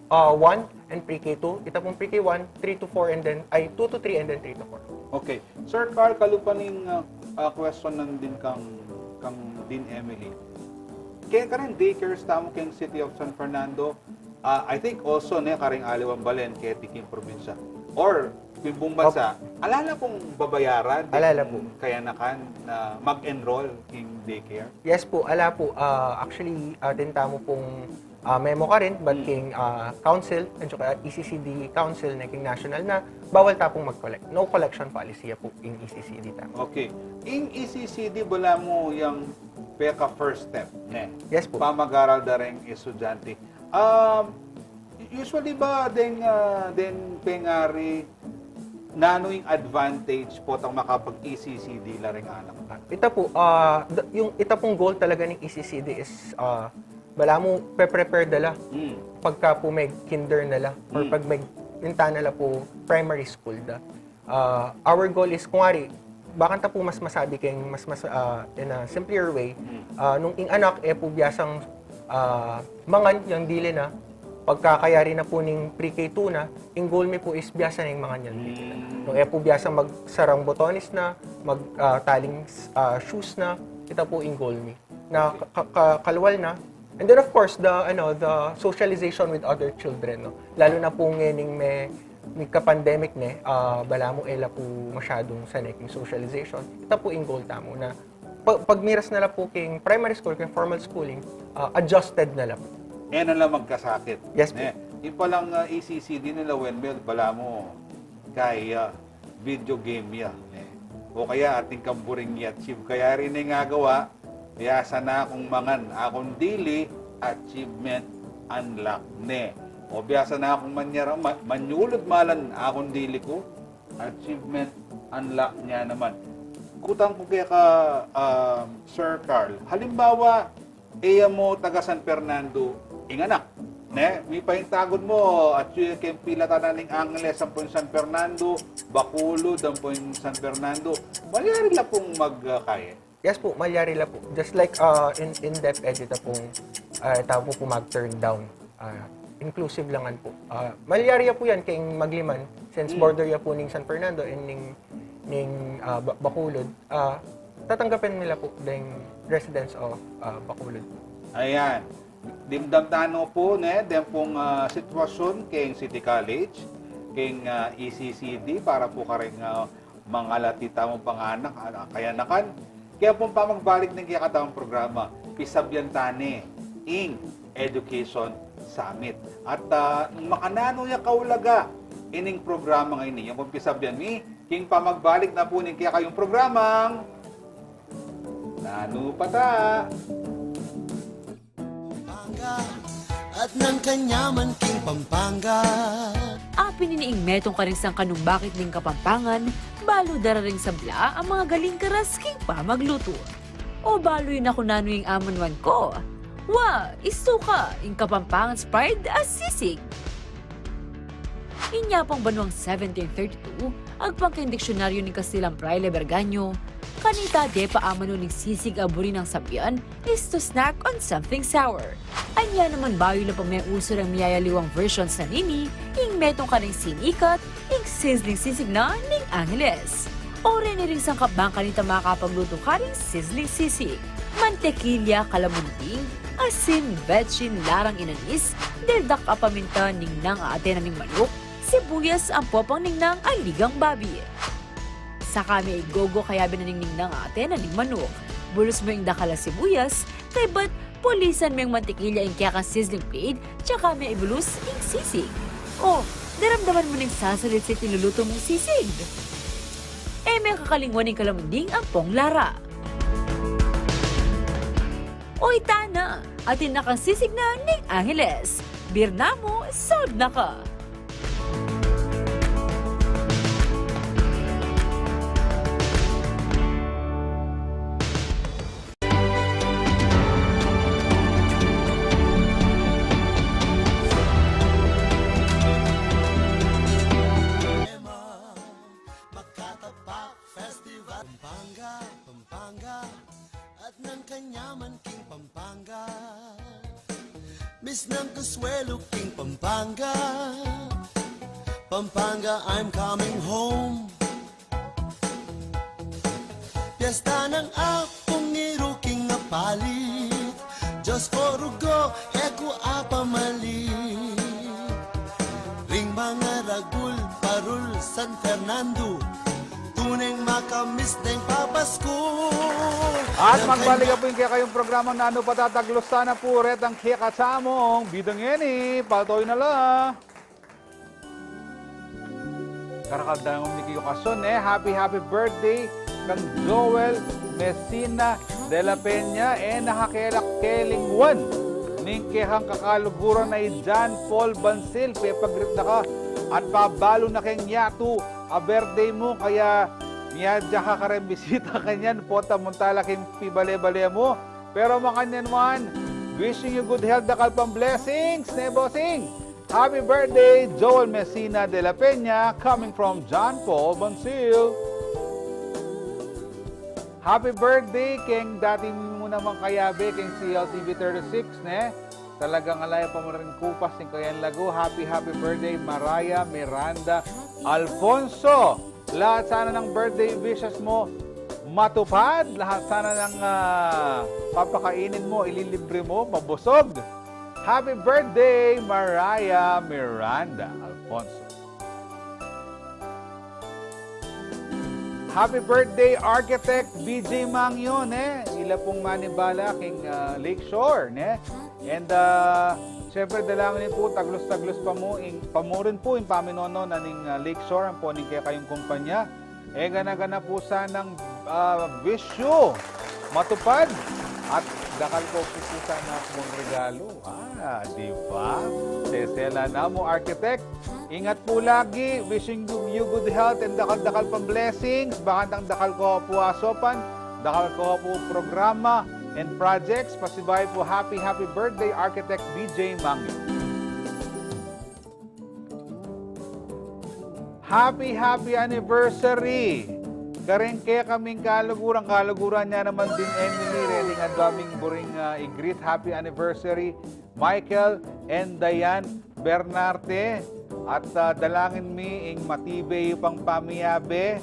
1 and pre-K 2. Ito pong pre-K 1, 3 to 4, and then 2 to 3, and then 3 to 4. Okay. Sir Carl, kalupaning question nan din kang Din Emily. Kaya ka rin daycares tamo keng City of San Fernando. I think also karing Aliwang Balen kaya tiking probinsya. Or Pimbong bansa, alala pong babayaran alala po. Kaya nakan na mag-enroll in daycare? Yes po, ala po. Actually, tintamo pong memo ka rin, but king council, at saka ECCD council na king national na bawal tapong mag-collect. No collection policy po in ECCD tamo. Okay. In ECCD, wala mo yung peka first step. Yes po. Pamag-aral da rin estudyante. Usually ba din pengari nano yung advantage po tang makapag-ECCD la ring anak? Ito po, ito pong goal talaga ng ECCD is bala mo prepare dala pagka po may kinder nala or pag may pinta nala po primary school da. Our goal is kung bakanta po mas masabi keng mas in a simpler way nung ing anak po biyasang mangan yung dili na pagkakayari na po ning pre-K2 na, yung goal mi po is biyasa na yung mga nyan. Nung po biyasa magsarang botones na, magtaling shoes na, ito po yung goal mi. Na kalwal na. And then of course, the socialization with other children. No? Lalo na po ngayon may ka-pandemic bala mo po masyadong sanay king socialization. Ito po yung goal tamo na pag miras na po king primary school, king formal schooling, adjusted na po. Na lang magkasakit. Yes, po. Yung palang ECCD nila, Wenmel, bala mo kay video game yan. O kaya ating kamburing achieve. Kaya rin nga gawa, biyasa na akong mangan, akong dili, achievement unlock O biyasa na akong manyulod malan, akong dili ko, achievement unlock niya naman. Kutang ko kaya ka, Sir Carl, halimbawa, mo taga San Fernando, inganak. Ne, mi pahintagod mo at yung kay pila tananing Angeles ang po San Fernando, Bacolod ang po San Fernando. Malyari la pong magkaya. Yes po, malyari la po. Just like in DepEd, ito pong tao po mag-turn down. Inclusive langan po. Malyari po yan kay Magliman, since border ya po ning San Fernando and ning Bacolod. Tatanggapin nila po ding residents of Bacolod. Ayan. Dimdam tano po, ne, den pong sitwasyon kay City College, kay ECCD, para po ka rin mga latita mong panganak, kaya nakan. Kaya pong pamagbalik ng kiyakatawang programa, Pisabyan Tane, Ing Education Summit. At makanano ya kaulaga, ining programa ngayon, yung pong Pisabyan ni, king pamagbalik na po ng kaya kayong programang, Nanu Pata! At ng kanyaman king Pampanga. Apin ni metong karingsang kanumbakit ning Kapampangan, balo dararing sabla ang mga galing karas king pa magluto. O balo yun ako nano yung amanwan ko. Isuka, ing Kapampangan's pride as sisig. Inyapang banwang 1732, agpangking diksyonaryo ni Kastilang Fraile Berganyo, kanita de paamano ning sisig aburi ng sabyan is to snack on something sour. Anya naman bayo na pa may uso ng miyayaliwang versions na nini, ing metong kaning sinikat, ing sizzling sisig na ning Angeles. O rin ring sangkap bang kanita makakapagluto ka ring sizzling sisig. Mantekilya, kalamunting, asin, betchin, larang inanis, deldak apaminta ning nang aatena ning manok, sibuyas ang popang ning nang aligang babi. Sa kami igogo kaya binaningning nang aatena ning manok. Bulos mo yung dakala sibuyas, kay ba't pulisan mo yung mantikilya yung kaya ka sizzling plate, tsaka may ibulus yung sisig. O, daramdaman mo ning sasalit sa tinuluto mong sisig. May kakalingwan ng kalamunding ang pong lara. Oy, tana! Atin na kang sisig na ning Angeles. Birna mo, sold na ka! Pampanga, at ng kanyaman king Pampanga. Miss ng Consuelo king Pampanga. Pampanga, I'm coming home. Piyesta ng akong niruking nga palit. Diyos ko rugo, eko apamalit. Ring mga ragul, parul, San Fernando. Tuneng makamis ng papasko. At magbalik po yung kaya kayong programa na ano patataglos sana po ret ang kaya kasamong bidang eni. Patoy na la. Karakaldang umniki yung kason happy birthday kang Joel Messina de la Peña nakakelak kelingwan. Ning kehang kakaluguran na John Paul Bansil. Pepagrit na ka at pabalo na keng yatu. A birthday mo, kaya niyadya ka rin bisita kanyan, pota muntala king pibale-bale mo. Pero makanyan man, wishing you good health, dakal pang blessings, ne bossing. Happy birthday, Joel Messina de la Peña, coming from John Paul Bansil. Happy birthday, king dating mo naman kayabe, king CLTV 36, ne? Talagang alaya pa mo rin kupas ng Kayan Lago. Happy birthday, Mariah Miranda Alfonso. Lahat sana ng birthday wishes mo matupad. Lahat sana ng papakainin mo, ililibre mo, mabusog. Happy birthday, Mariah Miranda Alfonso. Happy birthday, Architect BJ Mangyon, ila pong manibala king Lakeshore, And siyempre dalangin po taglos-taglos pamurin po yung paminono na ning Lakeshore ang po ning kaya kayong kumpanya. Gana-gana po sanang wish you matupad at dakal ko po sana mong regalo. Di ba? Sesela na mo, Architect. Ingat po lagi. Wishing you good health and dakal-dakal pang blessings. Bakantang dakal ko po asopan. Dakal ko po programa and projects. Pasibay po happy birthday, Architect BJ Mangyo. Happy anniversary! Karengke kaming kaluguran niya naman din Emily, ready nga daming buring i-greet. Happy anniversary, Michael and Diane Bernarte. At dalangin mi ing matibay pang pamiyabe.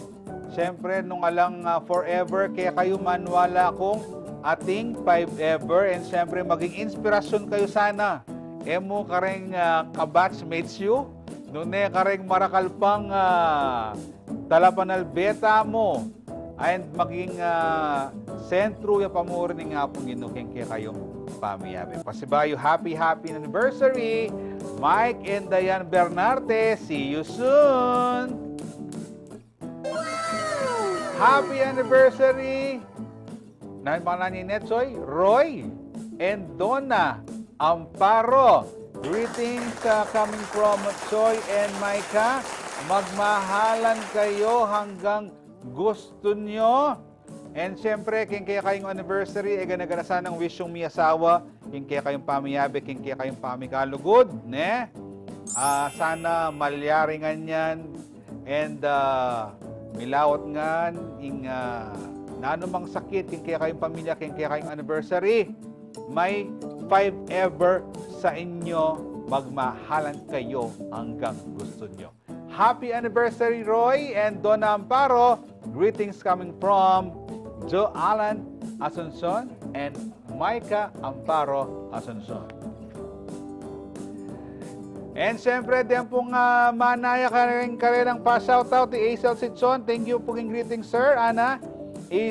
Siyempre, nung alang forever, kaya kayo manwala kong ating 5 ever. And siyempre, maging inspirasyon kayo sana. Emo kareng kabatchmates you. Nune kareng marakalpang talapanal beta mo. And maging sentro ya pamurin ng hapong ginuking kaya kayong pamiyabe. Pasibayo, happy anniversary, Mike and Diane Bernarte. See you soon! Happy anniversary! Nan pa ni Netsoy, Roy and Donna Amparo. Greetings coming from Choy and Micah. Magmahalan kayo hanggang gusto nyo. And siyempre, king kaya kayong anniversary, gana-gana sanang wish yung miyasawa, king kaya kayong pamiyabe, king kaya kayong pamikalugod, ne? Sana malyaringan yan, and milawat nga, ing nanumang sakit, king kaya kayong pamilya, king kaya kayong anniversary, may 5 ever sa inyo, magmahalan kayo hanggang gusto nyo. Happy anniversary, Roy and Donna Amparo. Greetings coming from Joe Alan Asuncion and Micah Amparo Asuncion. And siyempre, din pong manaya kanilang pa-shoutout ni Acel Sitson. Thank you po greeting, sir. Ana,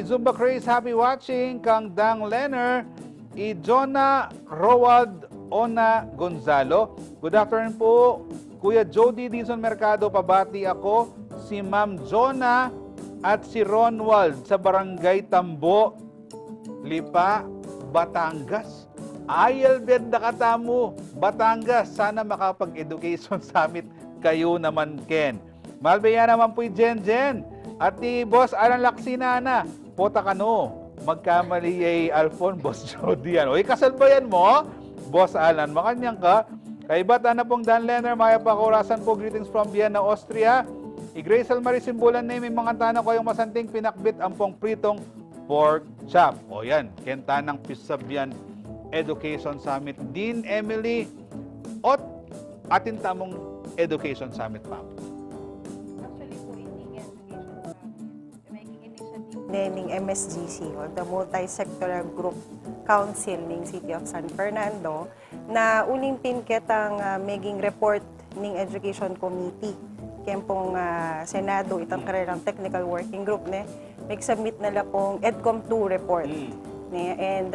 Zumba Craze, happy watching. Kang Dang Lenner, Jonah Roald Ona Gonzalo. Good afternoon po, Kuya Jody Dizon Mercado. Pabati ako, si Ma'am Jonah at si Ronwald sa Barangay Tambo, Lipa, Batangas. Ayelbed na katamu, Batangas. Sana makapag-education summit kayo naman, Ken. Malbaya naman po Jen. At ni Boss Alan Laksinana, Pota Kano. Magkamali ay Alphon, Boss Jody yan. Uy, kasal ba yan mo? Boss Alan, makanyang ka. Kay bata na pong Dan Lenner, Maya Pakurasan po. Greetings from Vienna, Austria. I-Grace Almaris, simbulan na yung mga tanong ko yung masanting pinakbit ang pong pritong pork chop. O yan, kentanang Pisabyan Education Summit. Dean Emily, at atin tamong Education Summit, ma'am. Actually po, hindi education summit. Making initiative ng MSGC o the Multi-Sectoral Group Council ng City of San Fernando na uning pinket ang maging report ng Education Committee. Kempong Senado, itang karerang technical working group, mag-submit nila pong EDCOM 2 report. And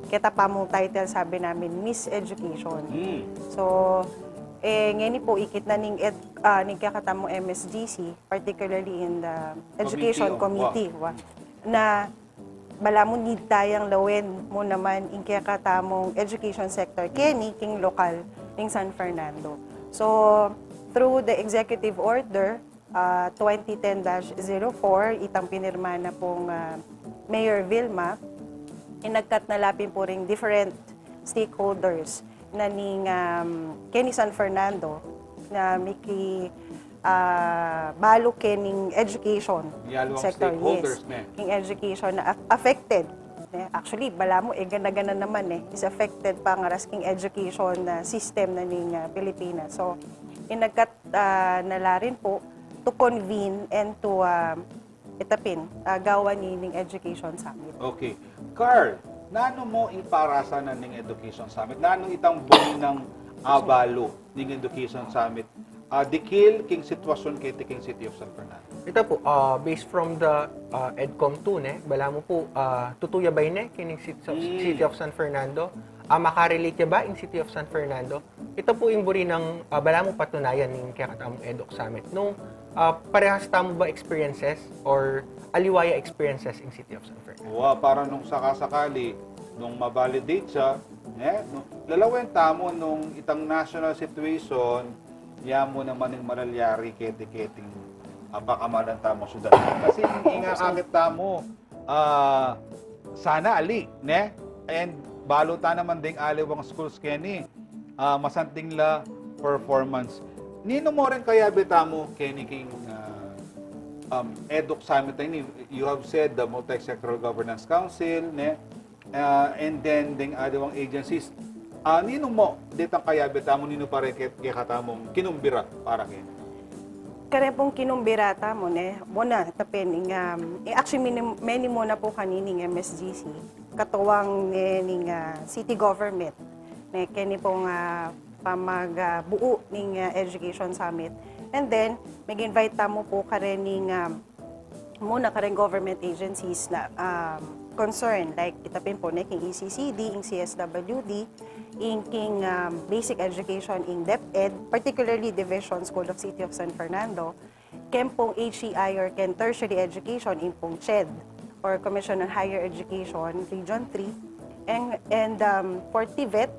kita pa mong title, sabi namin, Miss Education. So, ngayon po, ikit na ning kakatamong MSGC, particularly in the Education Committee, na bala mo need tayang lawin mo naman in kakatamong education sector, kini king lokal ng San Fernando. So, through the Executive Order 2010-04, itang pinirma na pong Mayor Vilma, inagkat na lapin po ring different stakeholders na ning Kenny San Fernando na miki balo kening education sector. Yes, king education na affected. Actually, bala mo, gana-gana naman is affected pa nga ras king education system na ning Pilipinas. So, inagkat nala rin po to convene and to itapin gawa ning Education Summit. Okay. Carl, nano mo iparasan na ning Education Summit? Nano itang buhay ng abalo ning Education Summit? Dikil king sitwasyon kay king City of San Fernando. Ito po, based from the EDCOM 2, bala mo po, tutuya ba yun kining City of San Fernando? Makarelate ba in City of San Fernando? Ito po yung buri ng bala mo patunayan ng kakatamong EDOC Summit. Nung parehas tamo ba experiences or aliwaya experiences in City of San Fernando? Para nung sakasakali, nung mabalidate siya, lalawin tamo nung itang national situation, mo naman yung malalyari keti-keting apakamalan tamo syudad. Kasi inga kagit tamo, sana ali, and baluta naman ding aliwang schools keni, masanting la performance. Nino mo rin kaya betamo keniking EDUC Summit ini, you have said the Multi-Sectoral Governance Council, ne? And then ding adawang agencies. Nino mo ditang kaya betamo nino pare kaya katamong kinumbira para kin. Kare pong kinumbirata mo ne, muna tapening actually many mo na po kanining MSGC katuwang ning city government ne kani pong pamagbuo ning education summit. And then mag-invite mo po kare ning muna kare government agencies na concern like itapin po ne king ECCD, ing CSWD, king basic education in DepEd, particularly Division School of City of San Fernando, ken pong HEI or ken tertiary education in pong CHED or Commission on Higher Education Region 3, and for TVET,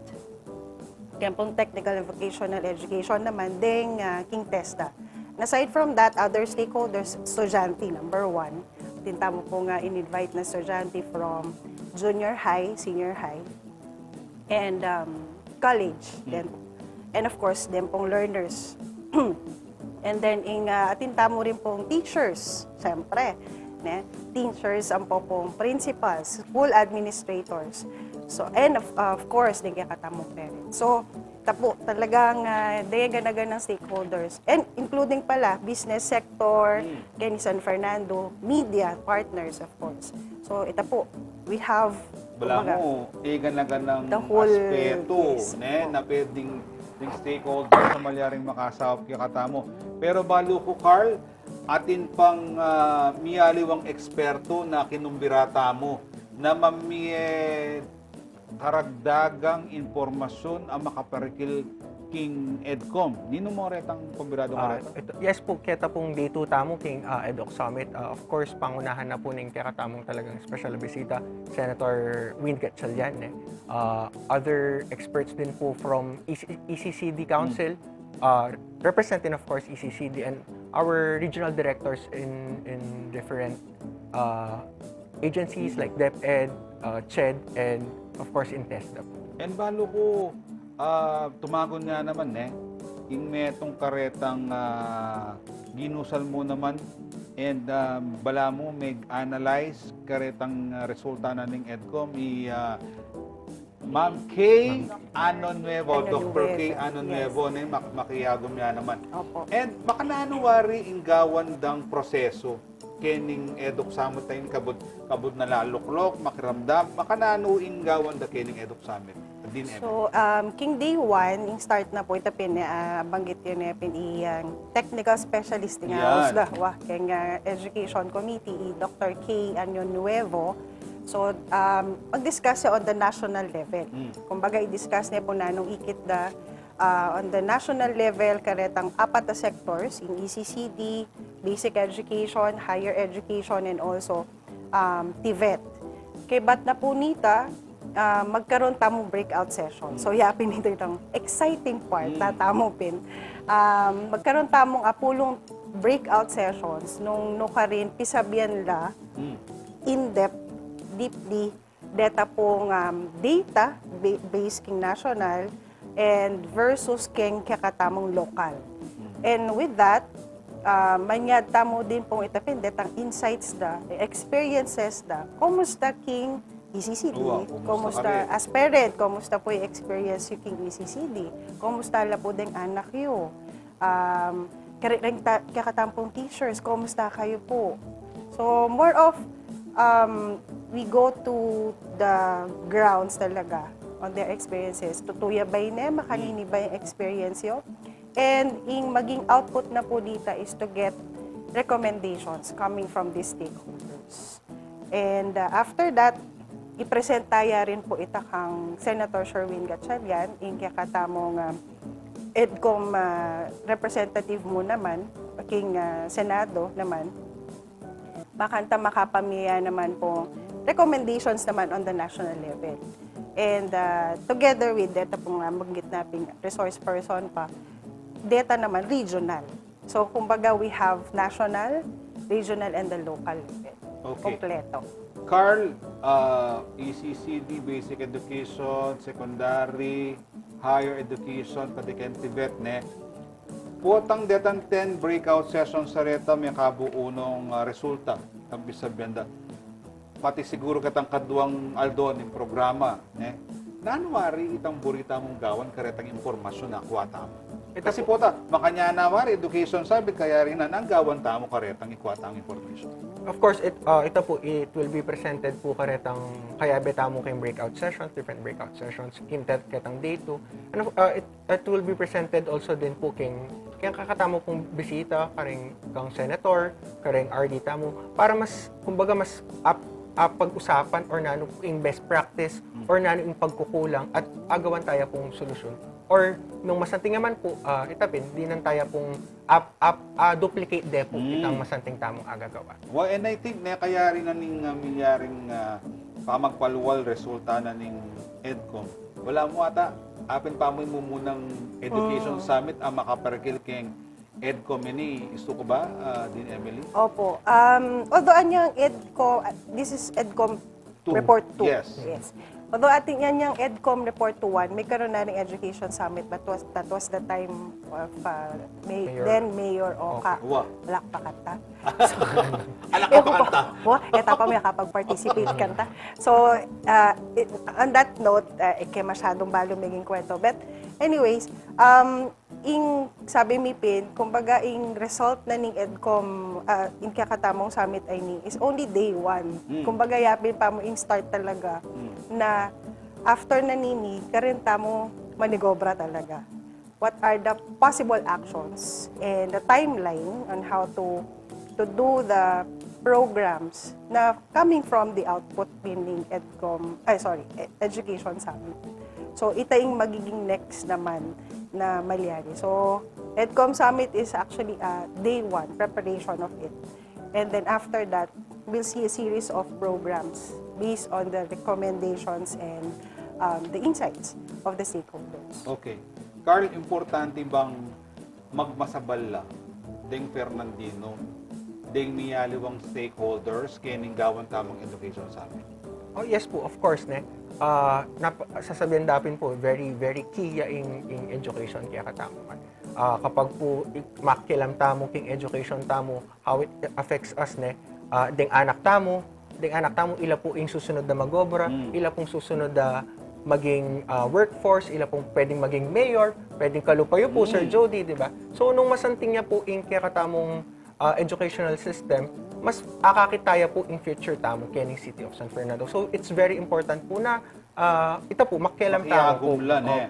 ken pong technical and vocational education naman ding king TESDA. Aside from that, other stakeholders, estudyante number 1, tinta mo po nga in-invite na estudyante from junior high, senior high, and college. Then, and of course, then pong learners. And then, atinta mo rin pong teachers, siyempre. Ne? Teachers, ang po pong principals, school administrators. So, and of course, din kaya katamong parents. So, tapo, talagang dayagan ng stakeholders. And including pala, business sector, Kenny San Fernando, media partners, of course. So, ito po, we have Wala mo, igan-lagan ng the whole aspeto, yes, ne, na pwedeng stakeholder sa malyaring makasawap kaya katamo. Pero balo ko, Carl, atin pang miyaliwang eksperto na kinumbirata mo na karagdagang informasyon ang makaparikil king EDCOM. Nino mo retang pambirado mo reto? Yes po, keta pong day 2 tamo king EDUC Summit. Of course, pangunahan na po ng kaya katamong talagang special bisita, Senator Win Gatchalian. Other experts din po from ECCD Council, representing of course ECCD and our regional directors in different agencies like DepEd, CHED, and of course in TESDA. And balo ko, tumagon nga naman yung metong karetang ginusal mo naman and bala mo mag-analyze karetang resulta na ng EDCOM Ma'am K. Anonuevo, Dr. K. Anonuevo, yes. Makiyagom niya naman. Opo. And makananuwari inggawan dang proseso kening EDUC Summit tayo kabud na laluklok, makiramdam, makananu inggawan da kening EDUC Summit. So, king day 1, yung start na po, ito banggit yun yung technical specialist nga, king Education Committee, Dr. K. Anonuevo. So, mag-discuss on the national level. Kumbaga, i-discuss niya po na nung ikit da on the national level, karetang 4 na sectors, in ECCD, basic education, higher education, and also TVET. Kay ba't na po nita, magkaroon tamong breakout session. So, yapin nito itong exciting part na tamong pin. Magkaroon tamong apulong breakout sessions nung nukarin pisabihan la in-depth, deeply, data pong data based king national and versus king kakatamong local. And with that, manyad tamo din pong itapin, detang insights da, experiences da, kumusta king ECCD, kumusta as parent, kumusta po yung experience yung king ECCD, kumusta la po din anak yo, kakatampong teachers, kumusta kayo po. So, more of, we go to the grounds talaga on their experiences. Tutuya ba yun makanini ba yung experience yun? And yung maging output na po dito is to get recommendations coming from these stakeholders. And after that, i-present tayo rin po ita kang Senator Sherwin Gatchalian, yung kakatamong EDCOM representative mo naman, king Senado naman, makanta makapamilya naman po recommendations naman on the national level. And together with data pong maggit nating resource person pa, data naman regional. So kumbaga we have national, regional, and the local level. Okay. Kompleto. Carl, ECCD, basic education, secondary, higher education, pati ken TVET, Puotang detan 10 breakout session sa reta may kabuunong resulta. Kampi sa benda. Pati siguro katang kaduang aldo ng programa. Nanwari itang burita mong gawan karetang informasyon na kuha tamo. Kasi po makanya na mari education sabi kaya rin na ang gawan tamo karetang ikuha tamo information. Of course, ito po, it will be presented po karetang kaya betamo kayong breakout sessions, different breakout sessions, kintet ketang day 2. And it will be presented also din po kayong kakatamo pong bisita, karing kang senator, karing RD tamo, para mas, kumbaga mas pag-usapan or nano yung best practice or nano yung pagkukulang at agawan tayo pong solusyon. Or nung masanting naman po, itapin, di nang tayo pong duplicate de po itang masanting tamong agagawa. Well, and I think na kaya rin na ning milyaring pamagpaluwal resulta na ning EDCOM. Wala mo ata, apin pa mo munang education summit ang makaparagil keng EDCOM ini. Gusto ko ba, din Emily? Opo. Although anyang EDCOM, this is EDCOM Report 2. Yes. Although ating yan yung EDCOM Report 2.1, may karoon na ng Education Summit, but that was the time of then Mayor Oka. Walak pa kanta. Alak ka pa kanta. Eta pa may kapag-participate kanta. So, on that note, kaya masyadong balo maging kwento. But anyways, sabi mi Pin, kumbaga yung result na ning EDCOM, yung kakatamong summit ay is only day 1. Kumbaga yapin pa mo yung start talaga na after na nini, karenta mo manigobra talaga. What are the possible actions and the timeline on how to do the programs na coming from the output meaning Education Summit. So, ito yung magiging next naman na malyari. So, EDCOM Summit is actually day 1, preparation of it. And then after that, we'll see a series of programs based on the recommendations and the insights of the stakeholders. Okay. Carl, importante bang magmasabala ding Fernandino, ding miyaliwang stakeholders kining gawan tamang education summit? Oh yes po, of course ne. Sasabihin dapin po, very very key in education kaya katamo. Kapag po makilam tamo king education tamo, how it affects us ne, ding anak tamo ila po yung susunod na magobra, ila pong susunod na maging workforce, ila pong pwedeng maging mayor, pwedeng kalupayo po, Sir Jody, di ba? So, nung masanting niya po yung kakatamong educational system, mas akakitaya po in future tamo kening City of San Fernando. So, it's very important po na ito po, makialam tamo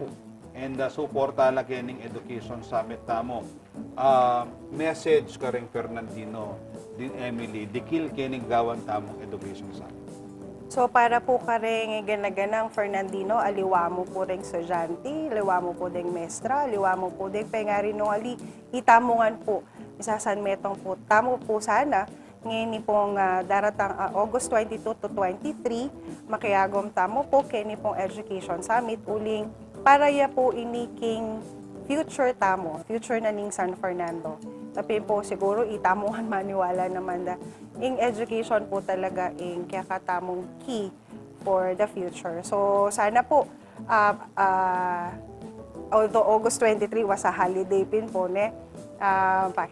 po. And suporta la kening education summit tamo. Message ka rin Fernandino, din Emily, dikil kening gawan tamong education summit. So, para po ka rin ganaganang Fernandino, aliwa mo po rin estudyante, aliwa mo po rin mestra, aliwa mo po rin pengari nung itamungan po. Isasan metong po, tamo po sana, ngayon pong daratang August 22 to 23, makiyagom tamo po, kini pong Education Summit, uling para ya po iniking future tamo, future na ning San Fernando. Tapi po siguro itamuhan maniwala naman na in education po talaga in kaya katamong key for the future. So sana po although August 23 was a holiday pin po ne,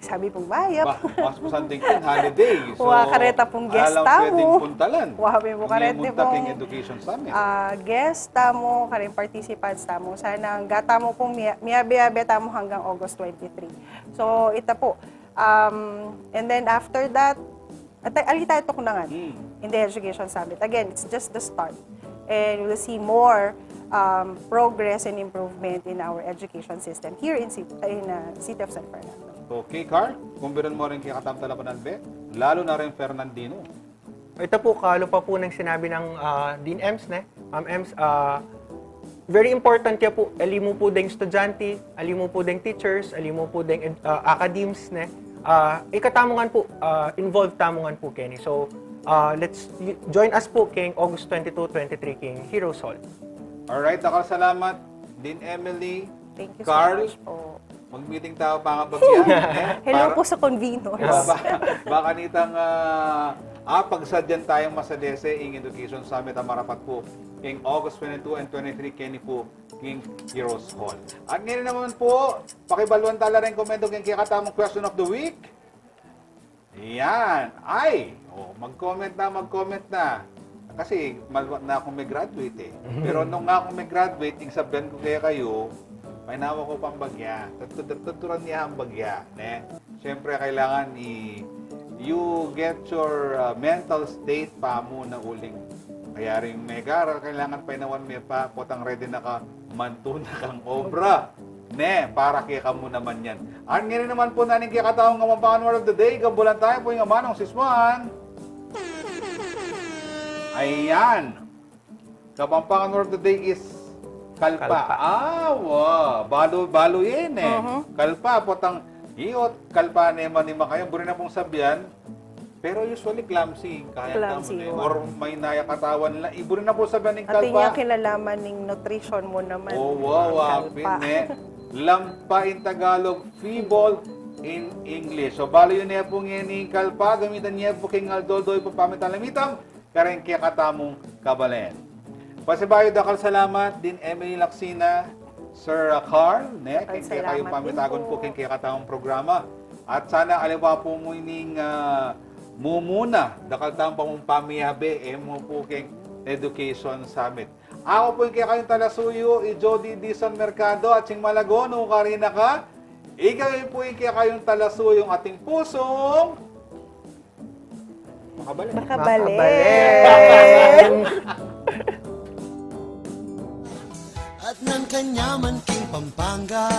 sabi pong bayap. Mas masanting pin holiday. So kareta pong guest alam tamo. pwedeng puntalan. Wabi mo kareta pong education summit. Guest tamo, karing participants tamo. Sana ang gata mo pong miyabe tamo hanggang August 23. So ito po. And then after that, alita ito kunangan in the Education Summit. Again, it's just the start. And we'll see more progress and improvement in our education system here in City of San Fernando. Okay, Carl, kumbiran mo rin kaya katamtala pa ng lalo na rin Fernandino. Ito po, kalo pa po ng sinabi ng Dean Ems, ne? Ma'am Ems, very important kaya po, alimu po ding estudyante, alimu po ding teachers, alimu po ding academies, ne? Ikatamungan po, involved tamungan po, Kenny. So, let's join us po king August 22-23 king Heroes Hall. Alright, salamat. Dean Emily, Thank you Carl, so much po. mag-meeting tayo pangabagyan. Hello po sa conveners. Baka nitang pagsadyan tayong masadese ing Education Summit ang marapat po king August 22 and 23 Kenny po king Heroes Hall. At ngayon naman po, pakibaluan tala rin komento king kikatamong question of the week. Yan. Ay! Mag-comment na. Kasi malwat na akong may graduate eh. Pero nung nga akong may graduate, yung sabihan ko kaya kayo, may nawa ko pang bagya. Tuturan niya ang bagya. Siyempre, kailangan you get your mental state pa muna uling. Kaya rin may gara, kailangan pa inawan may pa, potang ready na ka, mantuna kang obra. Para kaya ka mo naman yan. At ngayon naman po nanin kaya kataong ng Kapampangan Word of the Day, gabulan tayo po yung amanong siswan. Ayan. Kapampangan Word of the Day is kalpa. Wow. Balo yan eh. Kalpa, potang iyot, kalpa naman ni Makayang. Buri na pong sabihan. Pero usually clumsy. Kaya Clumsy, mo or may nayakatawan nila. Iburi na po sabihan ng At kalpa. yung kinalaman ng nutrition mo naman. Wow. Kalpa. Lampa in Tagalog, feeble in English. So, balo yun niya pong yung kalpa. Gamitan niya po king Aldodoy papamitamitam. Karen kaya katamong kabalen. Pasibayo dakal salamat din Emily Laksina, Sir Carl, kaya kayong pamitagon po kaya katamong programa. At sana aliwa po mo ining mumuna, dakal tamang pamiyabe, mo po kaya Education Summit. Ako po yung kaya kayong talasuyo, Jody Dizon Mercado at Sing Malagono, Karina ka. Ikaw po yung kaya kayong talasuyo, yung ating pusong Makabalen. At ng kanyaman king Pampanga,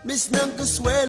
Miss ng kaswelo.